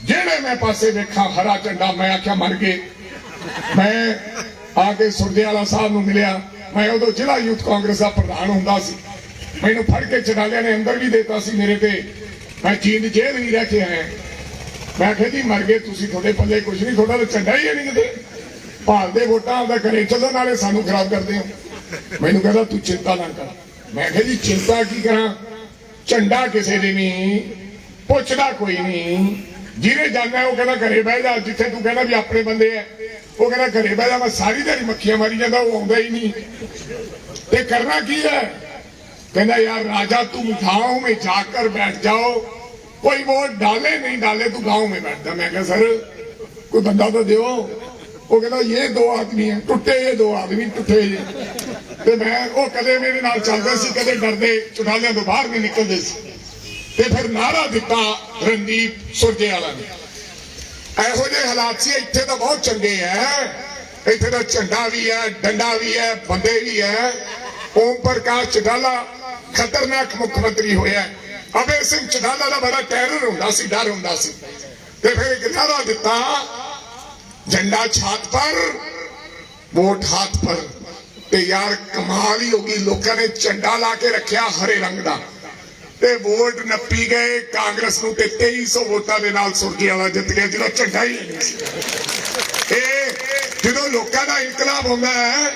ਜਿਹੜੇ ਮੈਂ ਪਾਸੇ ਵੇਖਾਂ ਹਰਾ ਝੰਡਾ। ਮੈਂ ਆਖਿਆ ਮਰ ਗਏ। ਮੈਂ ਆ ਕੇ ਸੁਰਜੇਵਾਲਾ ਸਾਹਿਬ ਨੂੰ ਮਿਲਿਆ। ਮੈਂ ਉਦੋਂ ਜ਼ਿਲ੍ਹਾ ਯੂਥ ਕਾਂਗਰਸ ਦਾ ਪ੍ਰਧਾਨ ਹੁੰਦਾ ਸੀ। ਮੈਨੂੰ ਫੜ ਕੇ ਚੜਾਲਿਆਂ ਨੇ ਅੰਦਰ ਵੀ ਦੇਤਾ ਸੀ ਮੇਰੇ ਤੇ। ਮੈਂ ਜੀਂਦ ਜੇਲ੍ਹ ਵੀ ਰਹਿ ਕੇ ਆਇਆ। ਮੈਂ ਕਿਹਾ ਜੀ ਮਰ ਗਏ ਤੁਸੀਂ, ਤੁਹਾਡੇ ਪੱਲੇ ਕੁਝ ਨਹੀਂ, ਤੁਹਾਡਾ ਤਾਂ ਝੰਡਾ ਹੀ ਹੈ ਨਹੀਂ ਕਿਤੇ, ਭਾਲਦੇ ਵੋਟਾਂ ਆਪਦਾ ਘਰੇ ਚੱਲੋ, ਨਾਲੇ ਸਾਨੂੰ ਖਰਾਬ ਕਰਦੇ ਹੋ। ਮੈਨੂੰ ਕਹਿੰਦਾ ਤੂੰ ਚਿੰਤਾ ਨਾ ਕਰ। ਮੈਂ ਕਿਹਾ ਜੀ ਚਿੰਤਾ ਕੀ ਕਰਾਂ, ਝੰਡਾ ਕਿਸੇ ਦੇ ਨਹੀਂ, ਪੁੱਛਦਾ ਕੋਈ ਨਹੀਂ, ਜਿਹਨੇ ਜਾਣਾ ਉਹ ਕਹਿੰਦਾ ਘਰੇ ਬਹਿ ਜਾ, ਜਿੱਥੇ ਤੂੰ ਕਹਿੰਦਾ ਵੀ ਆਪਣੇ ਬੰਦੇ ਆ ਉਹ ਕਹਿੰਦਾ ਘਰੇ ਬਹਿ ਜਾ। ਮੈਂ ਸਾਰੀ ਦਿਹਾੜੀ ਮੱਖੀਆਂ ਮਾਰੀ ਜਾਂਦਾ, ਉਹ ਆਉਂਦਾ ਹੀ ਨਹੀਂ। ਤੇ ਕਰਨਾ ਕੀ है? कहना यार राजा तुम गांव में जाकर बैठ जाओ, कोई वोट डाले नहीं डाले तू गांव में बैठता। मैं कहा सर कोई बंदा तो दो। वो कहता ये 2 आदमी है टुटे, ये 2 आदमी टुटे ये। ते मैं वो कदे मेरे नाल चलदे सी, कदे डरदे चुटालियां तो बाहर नहीं निकलदे सी। ते फिर नारा दिता रणदीप सुरजेवाला ने। ਇਹੋ ਜਿਹੇ ਹਾਲਾਤ ਸੀ। ਇੱਥੇ ਤਾਂ ਬਹੁਤ ਚੰਗੇ ਹੈ, ਇੱਥੇ ਤਾਂ ਝੰਡਾ ਵੀ ਹੈ, ਡੰਡਾ ਵੀ ਹੈ, ਬੰਦੇ ਵੀ ਹੈ। ਓਮ ਪ੍ਰਕਾਸ਼ ਚੌਟਾਲਾ ਖਤਰਨਾਕ ਮੁੱਖ ਮੰਤਰੀ ਹੋਇਆ। ਅਬੇ ਸਿੰਘ ਚੌਟਾਲਾ ਦਾ ਬੜਾ ਟੈਰਰ ਹੁੰਦਾ ਸੀ, ਡਰ ਹੁੰਦਾ ਸੀ। ਤੇ ਫਿਰ ਇੱਕ ਨਾਰਾ ਦਿੱਤਾ, झंडा छात पर वोट हाथ पर। ते यार कमाल ही होगी, लोगों ने झंडा ला के रखा हरे रंग का, ते वोट नप्पी गए कांग्रेस नूं, ते 2300 वोटां दे नाल सुरजेवाला जित गया, जो झंडा ही नहीं सी। जो लोगों का इनकलाब होंदा है,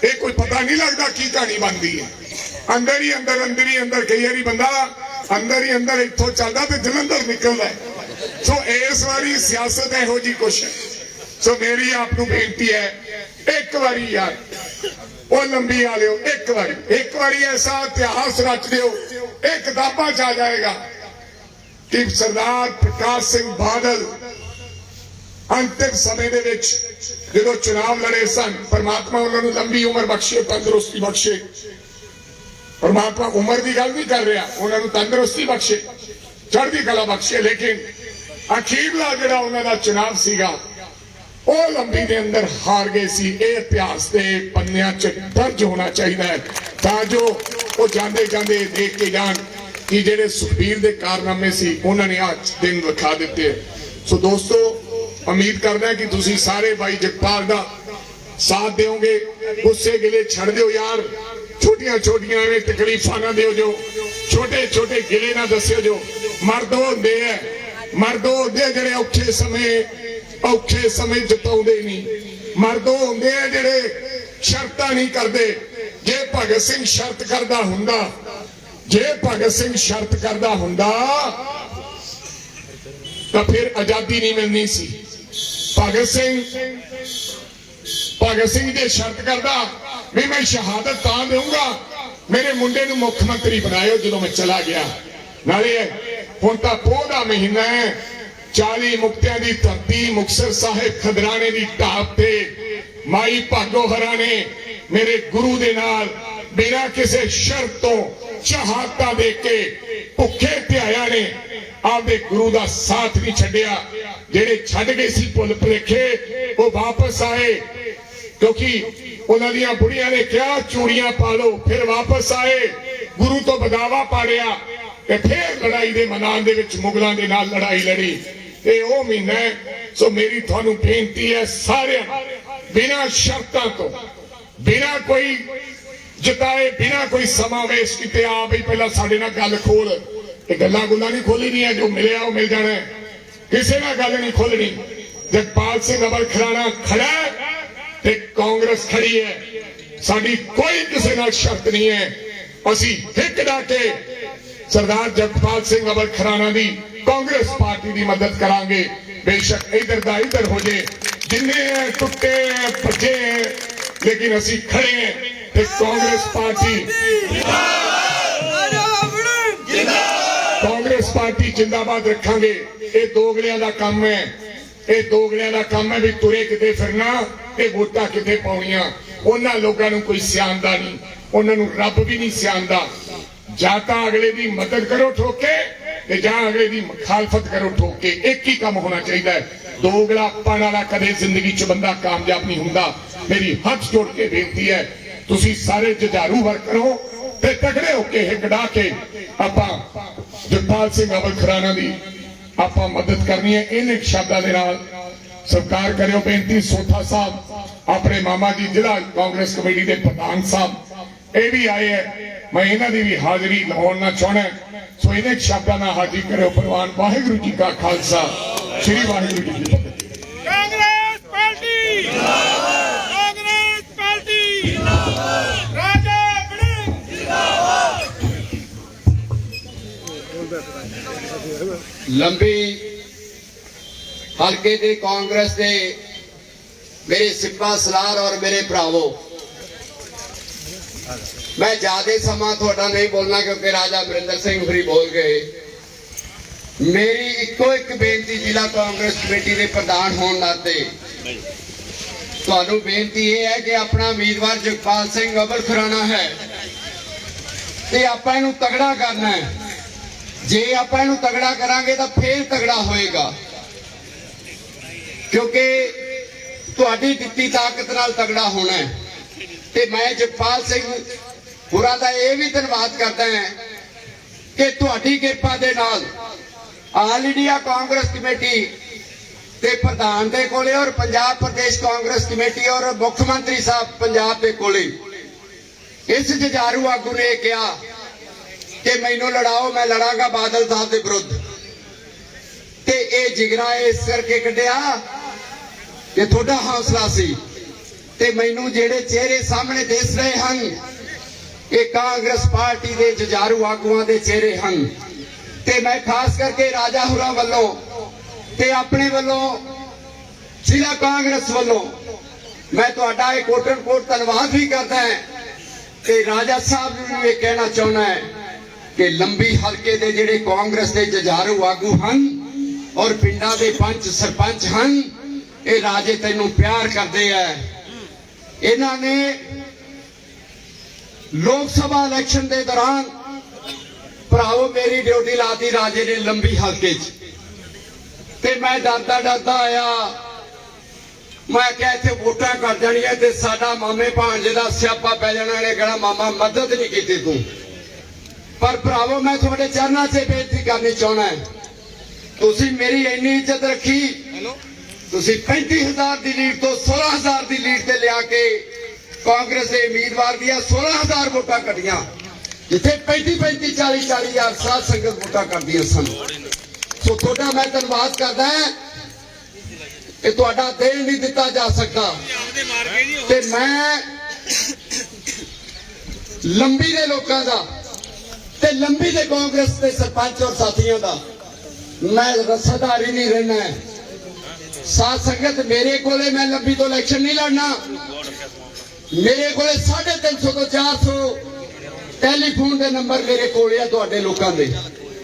ये कोई पता नहीं लगता की कहानी बनती है। अंदर ही अंदर कई बारी बंदा अंदर ही अंदर इत्थों चलदा ते जलंधर निकलदा है। सो इस बारी सियासत इहो जी कुछ है। सो मेरी आपनू बेनती है, एक बारी यार वो लंबी आ लियो, एक बारी ऐसा इतिहास रच दियो, एक किताबां च आ जाएगा कि सरदार प्रकाश सिंह बादल अंतिम समय दे विच जो चुनाव लड़े सन, परमात्मा उन्होंने लंबी उम्र बख्शे, तंदुरुस्ती बख्शे। परमात्मा उम्र की गल नहीं कर रहा, उन्होंने तंदुरुस्ती बख्शे, चढ़ती कला बख्शे। लेकिन अखीरला जो उन्होंने चुनाव सीगा ਉਹ ਲੰਬੀ ਦੇ ਅੰਦਰ ਹਾਰ ਗਏ ਸੀ। ਇਹ ਇਤਿਹਾਸ ਦੇ ਪੰਨਿਆਂ 'ਚ ਦਰਜ ਹੋਣਾ ਚਾਹੀਦਾ ਹੈ, ਤਾਂ ਜੋ ਉਹ ਜਾਂਦੇ ਜਾਂਦੇ ਦੇਖ ਕੇ ਜਾਣ ਕਿ ਜਿਹੜੇ ਸੁਖਬੀਰ ਦੇ ਕਾਰਨਾਮੇ ਸੀ ਉਹਨਾਂ ਨੇ ਅੱਜ ਦਿਨ ਵਿਖਾ ਦਿੱਤੇ। ਸੋ ਦੋਸਤੋ, ਉਮੀਦ ਕਰਦਾ ਕਿ ਤੁਸੀਂ ਸਾਰੇ ਭਾਈ ਜਗਪਾਲ ਦਾ ਸਾਥ ਦਿਓਗੇ। ਗੁੱਸੇ ਗਿਲੇ ਛੱਡ ਦਿਓ ਯਾਰ, ਛੋਟੀਆਂ ਛੋਟੀਆਂ ਐਵੇਂ ਤਕਲੀਫਾਂ ਨਾ ਦਿਓ, ਜੋ ਛੋਟੇ ਛੋਟੇ ਗਿਲੇ ਨਾ ਦੱਸਿਓ। ਜੋ ਮਰਦ ਹੁੰਦੇ ਆ, ਮਰਦ ਹੁੰਦੇ ਜਿਹੜੇ ਔਖੇ ਸਮੇਂ ਜਿਤਾਉਂਦੇ ਨਹੀਂ, ਮਰਦ ਹੁੰਦੇ ਆ ਜਿਹੜੇ ਸ਼ਰਤਾਂ ਨਹੀਂ ਕਰਦੇ। ਜੇ ਭਗਤ ਸਿੰਘ ਸ਼ਰਤ ਕਰਦਾ ਹੁੰਦਾ, ਜੇ ਭਗਤ ਸਿੰਘ ਸ਼ਰਤ ਕਰਦਾ ਹੁੰਦਾ ਤਾਂ ਫਿਰ ਆਜ਼ਾਦੀ ਨਹੀਂ ਮਿਲਣੀ ਸੀ। ਭਗਤ ਸਿੰਘ ਜੇ ਸ਼ਰਤ ਕਰਦਾ ਵੀ ਮੈਂ ਸ਼ਹਾਦਤ ਤਾਂ ਦੇਵਾਂਗਾ, ਮੇਰੇ ਮੁੰਡੇ ਨੂੰ ਮੁੱਖ ਮੰਤਰੀ ਬਣਾਇਓ ਜਦੋਂ ਮੈਂ ਚਲਾ ਗਿਆ। ਨਾਲੇ ਹੁਣ ਤਾਂ ਪੋਹ ਦਾ ਮਹੀਨਾ ਹੈ, 40 ਮੁਕਤਿਆਂ ਦੀ ਧਰਤੀ ਮੁਕਤਸਰ ਸਾਹਿਬ ਖਦਰਾਣੇ ਦੀ ਢਾਬ ਤੇ ਮਾਈ ਭਾਗੋ ਹਰਾ ਨੇ ਮੇਰੇ ਗੁਰੂ ਦੇ ਨਾਲ ਬਿਨਾਂ ਕਿਸੇ ਸ਼ਰਤ ਤੋਂ ਸ਼ਹਾਦਤਾਂ ਦੇ ਕੇ ਭੁੱਖੇ ਧਿਆਇਆ ਨੇ, ਆਪਦੇ ਗੁਰੂ ਦਾ ਸਾਥ ਨਹੀਂ ਛੱਡਿਆ। ਜਿਹੜੇ ਛੱਡ ਗਏ ਸੀ ਭੁੱਲ ਭੁਲੇਖੇ, ਉਹ ਵਾਪਸ ਆਏ, ਕਿਉਂਕਿ ਉਹਨਾਂ ਦੀਆਂ ਬੁੜੀਆਂ ਨੇ ਕਿਹਾ ਚੂੜੀਆਂ ਪਾ ਲਓ। ਫਿਰ ਵਾਪਸ ਆਏ, ਗੁਰੂ ਤੋਂ ਬਗਾਵਾ ਪਾੜਿਆ ਤੇ ਫਿਰ ਲੜਾਈ ਦੇ ਮੈਦਾਨ ਦੇ ਵਿੱਚ ਮੁਗਲਾਂ ਦੇ ਨਾਲ ਲੜਾਈ ਲੜੀ। ਇਹ ਉਹ ਮਹੀਨਾ ਹੈ। ਸੋ ਮੇਰੀ ਤੁਹਾਨੂੰ ਬੇਨਤੀ ਹੈ ਸਾਰਿਆਂ, ਬਿਨਾਂ ਸ਼ਰਤਾਂ ਤੋਂ, ਬਿਨਾਂ ਕੋਈ ਜਿਤਾਏ, ਬਿਨਾਂ ਕੋਈ ਸਮਾਂ ਵੇਸਟ ਕੀਤੇ, ਆ ਬਈ ਪਹਿਲਾਂ ਸਾਡੇ ਨਾਲ ਗੱਲ ਖੋਲ। ਇਹ ਗੱਲਾਂ ਗੁੱਲਾਂ ਨਹੀਂ ਖੋਲੀ ਦੀਆਂ, ਜੋ ਮਿਲਿਆ ਉਹ ਮਿਲ ਜਾਣਾ, ਕਿਸੇ ਨਾਲ ਗੱਲ ਨਹੀਂ ਖੋਲਣੀ। ਜਗਪਾਲ ਸਿੰਘ ਅਬਲ ਖਰਾਣਾ ਖੜਾ ਤੇ ਕਾਂਗਰਸ ਖੜੀ ਹੈ, ਸਾਡੀ ਕੋਈ ਕਿਸੇ ਨਾਲ ਸ਼ਰਤ ਨਹੀਂ ਹੈ। ਅਸੀਂ ਹਿੱਕ ਡਾ ਕੇ सरदार जगपाल सिंह अबल खराना दी कांग्रेस पार्टी की मदद करांगे। बेशक इधर दा इधर हो जाए, जिन्ने टुटे भजे हैं, लेकिन असी खड़े हैं। कांग्रेस पार्टी जिंदाबाद रखांगे। ये दोगलियां दा काम है, ये दोगलियां दा काम है भी तुरे किते फिरना ते वोटां किते पाउणियां। उन्हां लोकां नूं कोई सियाणदा नहीं, उन्हां नूं रब भी नहीं सियाणदा। ਜਾਂ ਤਾਂ ਅਗਲੇ ਦੀ ਮਦਦ ਕਰੋ ਠੋਕ ਕੇ, ਤੇ ਜਾਂ ਅਗਲੇ ਦੀ ਮੁਖਾਲਫਤ ਕਰੋ ਠੋਕ ਕੇ। ਇੱਕ ਹੀ ਕੰਮ ਹੋਣਾ ਚਾਹੀਦਾ ਹੈ। ਦੋਗਲਾਪਣ ਵਾਲਾ ਕਦੇ ਜ਼ਿੰਦਗੀ 'ਚ ਬੰਦਾ ਕਾਮਯਾਬ ਨਹੀਂ ਹੁੰਦਾ। ਮੇਰੀ ਹੱਥ ਜੋੜ ਕੇ ਬੇਨਤੀ ਹੈ, ਤੁਸੀਂ ਸਾਰੇ ਜੁਝਾਰੂ ਵਰਕਰ ਹੋ ਤੇ ਤਗੜੇ ਹੋ ਕੇ ਹਿੱਕ ਡਾ ਕੇ ਆਪਾਂ ਜਗਪਾਲ ਸਿੰਘ ਅਬਲ ਖਰਾਣਾ ਦੀ ਆਪਾਂ ਮਦਦ ਕਰਨੀ ਹੈ। ਇਹਨੇ ਸ਼ਬਦਾਂ ਦੇ ਨਾਲ ਸਤਿਕਾਰ ਕਰਿਓ। ਬੇਨਤੀ ਸੋਥਾ ਸਾਹਿਬ ਆਪਣੇ ਮਾਮਾ ਜੀ ਜ਼ਿਲ੍ਹਾ ਕਾਂਗਰਸ ਕਮੇਟੀ ਦੇ ਪ੍ਰਧਾਨ ਸਾਹਿਬ ਇਹ ਵੀ ਆਏ ਹੈ, मैं इन्हां दी भी हाजिरी लाउणा चाहुंदा। सो इन्हें शब्दां नाल हाजिर करो। परवान वाहिगुरू जी का खालसा ਸ੍ਰੀ ਵਾਹਿਗੁਰੂ ਜੀ ਕੀ ਫਤਿਹ। ਕਾਂਗਰਸ ਪਾਰਟੀ ਜਿੰਦਾਬਾਦ, ਕਾਂਗਰਸ ਪਾਰਟੀ ਜਿੰਦਾਬਾਦ, ਰਾਜਾ ਵੜਿੰਗ ਜਿੰਦਾਬਾਦ। ਲੰਬੀ ਹਲਕੇ ਦੇ ਕਾਂਗਰਸ ਦੇ ਮੇਰੇ ਸਿਪਾਹ ਸਲਾਰ ਔਰ ਮੇਰੇ ਭਰਾਵੋ, ਮੈਂ ਜ਼ਿਆਦਾ ਸਮਾਂ ਤੁਹਾਡਾ ਨਹੀਂ ਬੋਲਣਾ ਕਿਉਂਕਿ ਰਾਜਾ ਅਮਰਿੰਦਰ ਸਿੰਘ ਫਰੀ ਬੋਲ ਗਏ। ਮੇਰੀ ਇੱਕੋ ਇੱਕ ਬੇਨਤੀ ਜ਼ਿਲ੍ਹਾ ਕਾਂਗਰਸ ਕਮੇਟੀ ਦੇ ਪ੍ਰਧਾਨ ਹੋਣ ਨਾਤੇ ਤੁਹਾਨੂੰ ਬੇਨਤੀ ਇਹ ਹੈ ਕਿ ਆਪਣਾ ਉਮੀਦਵਾਰ ਜਗਪਾਲ ਸਿੰਘ ਅਬਲ ਖੁਰਾਣਾ ਹੈ ਤੇ ਆਪਾਂ ਇਹਨੂੰ ਤਗੜਾ ਕਰਨਾ ਹੈ। ਜੇ ਆਪਾਂ ਇਹਨੂੰ ਤਗੜਾ ਕਰਾਂਗੇ ਤਾਂ ਫੇਰ ਤਗੜਾ ਹੋਏਗਾ, ਕਿਉਂਕਿ ਤੁਹਾਡੀ ਦਿੱਤੀ ਤਾਕਤ ਨਾਲ ਤਗੜਾ ਹੋਣਾ ਹੈ। ਤੇ ਮੈਂ ਜਗਪਾਲ ਸਿੰਘ ਹੋਰਾਂ ਦਾ ਇਹ ਵੀ ਧੰਨਵਾਦ ਕਰਦਾ ਹਾਂ ਕਿ ਤੁਹਾਡੀ ਕਿਰਪਾ ਦੇ ਨਾਲ ਆਲ ਇੰਡੀਆ ਕਾਂਗਰਸ ਕਮੇਟੀ ਤੇ ਪ੍ਰਧਾਨ ਦੇ ਕੋਲੇ ਔਰ ਪੰਜਾਬ ਪ੍ਰਦੇਸ਼ ਕਾਂਗਰਸ ਕਮੇਟੀ ਔਰ ਮੁੱਖ ਮੰਤਰੀ ਸਾਹਿਬ ਪੰਜਾਬ ਦੇ ਕੋਲੇ ਇਸ ਜੁਝਾਰੂ ਆਗੂ ਨੇ ਕਿਹਾ ਕਿ ਮੈਨੂੰ ਲੜਾਓ, ਮੈਂ ਲੜਾਂਗਾ ਬਾਦਲ ਸਾਹਿਬ ਦੇ ਵਿਰੁੱਧ। ਤੇ ਇਹ ਜਿਗਰਾ ਇਸ ਕਰਕੇ ਕੱਢਿਆ ਕਿ ਤੁਹਾਡਾ ਹੌਸਲਾ ਸੀ। ਤੇ ਮੈਨੂੰ ਜਿਹੜੇ ਚਿਹਰੇ ਸਾਹਮਣੇ ਦਿਸ ਰਹੇ ਹਨ ਇਹ ਕਾਂਗਰਸ ਪਾਰਟੀ ਦੇ ਜੁਝਾਰੂ ਆਗੂਆਂ ਦੇ ਚਿਹਰੇ ਹਨ। ਤੇ ਮੈਂ ਖਾਸ ਕਰਕੇ ਰਾਜਾ ਹੁਰਾਂ ਵੱਲੋਂ ਤੇ ਆਪਣੇ ਵੱਲੋਂ ਜ਼ਿਲ੍ਹਾ ਕਾਂਗਰਸ ਵੱਲੋਂ ਮੈਂ ਤੁਹਾਡਾ ਇਹ ਕੋਟਨ ਕੋਟ ਧੰਨਵਾਦ ਵੀ ਕਰਦਾ ਹਾਂ। ਤੇ ਰਾਜਾ ਸਾਹਿਬ ਨੂੰ ਇਹ ਕਹਿਣਾ ਚਾਹੁੰਦਾ ਹੈ ਕਿ ਲੰਬੀ ਹਲਕੇ ਦੇ ਜਿਹੜੇ ਕਾਂਗਰਸ ਦੇ ਜੁਝਾਰੂ ਆਗੂ ਹਨ ਔਰ ਪਿੰਡਾਂ ਦੇ ਪੰਚ ਸਰਪੰਚ ਹਨ, ਇਹ ਰਾਜੇ ਤੈਨੂੰ ਪਿਆਰ ਕਰਦੇ ਆ। ਇਹਨਾਂ ਨੇ ਲੋਕ ਸਭਾ ਇਲੈਕਸ਼ਨ ਦੇ ਦੌਰਾਨ ਭਰਾਵੋ ਮੇਰੀ ਡਿਊਟੀ ਲਾਤੀ ਰਾਜੇ ਨੇ ਲੰਬੀ ਹਲਕੇ 'ਚ। ਤੇ ਮੈਂ ਡਰਦਾ ਆਇਆ, ਮੈਂ ਕਿਹਾ ਇੱਥੇ ਵੋਟਾਂ ਕਰ ਜਾਣੀਆਂ ਤੇ ਸਾਡਾ ਮਾਮੇ ਭਾਂਜੇ ਦਾ ਸਿਆਪਾ ਪੈ ਜਾਣਾ। ਇਹਨੇ ਕਹਿਣਾ ਮਾਮਾ ਮਦਦ ਨਹੀਂ ਕੀਤੀ ਤੂੰ। ਪਰ ਭਰਾਵੋ ਮੈਂ ਤੁਹਾਡੇ ਚਰਨਾਂ 'ਚ ਬੇਨਤੀ ਕਰਨੀ ਚਾਹੁੰਦਾ, ਤੁਸੀਂ ਮੇਰੀ ਇੰਨੀ ਇੱਜ਼ਤ ਰੱਖੀ, ਤੁਸੀਂ 35,000 ਦੀ ਲੀਡ ਤੋਂ 16,000 ਦੀ ਲੀਡ ਤੇ ਲਿਆ ਕੇ ਕਾਂਗਰਸ ਦੇ ਉਮੀਦਵਾਰ ਦੀਆਂ 16,000 ਵੋਟਾਂ ਕੱਢੀਆਂ, ਜਿੱਥੇ 35 40,000 ਸਾਧ ਸੰਗਤ ਵੋਟਾਂ ਕਰਦੀਆਂ ਸਨ। ਸੋ ਤੁਹਾਡਾ ਮੈਂ ਧੰਨਵਾਦ ਕਰਦਾ ਕਿ ਤੁਹਾਡਾ ਦੇਣ ਨਹੀਂ ਦਿੱਤਾ ਜਾ ਸਕਦਾ। ਤੇ ਮੈਂ ਲੰਬੀ ਦੇ ਲੋਕਾਂ ਦਾ ਤੇ ਲੰਬੀ ਦੇ ਕਾਂਗਰਸ ਦੇ ਸਰਪੰਚ ਔਰ ਸਾਥੀਆਂ ਦਾ ਮੈਂ ਰਸਾਦਾਰੀ ਨਹੀਂ ਰਹਿਣਾ ਹੈ। ਸਾਧ ਸੰਗਤ ਮੇਰੇ ਕੋਲੇ ਮੈਂ ਲੰਬੀ ਤੋਂ ਇਲੈਕਸ਼ਨ ਨਹੀਂ ਲੜਨਾ। ਮੇਰੇ ਕੋਲੇ 350 ਤੋਂ 400 ਟੈਲੀਫੋਨ ਦੇ ਨੰਬਰ ਮੇਰੇ ਕੋਲੇ ਆ ਤੁਹਾਡੇ ਲੋਕਾਂ ਦੇ।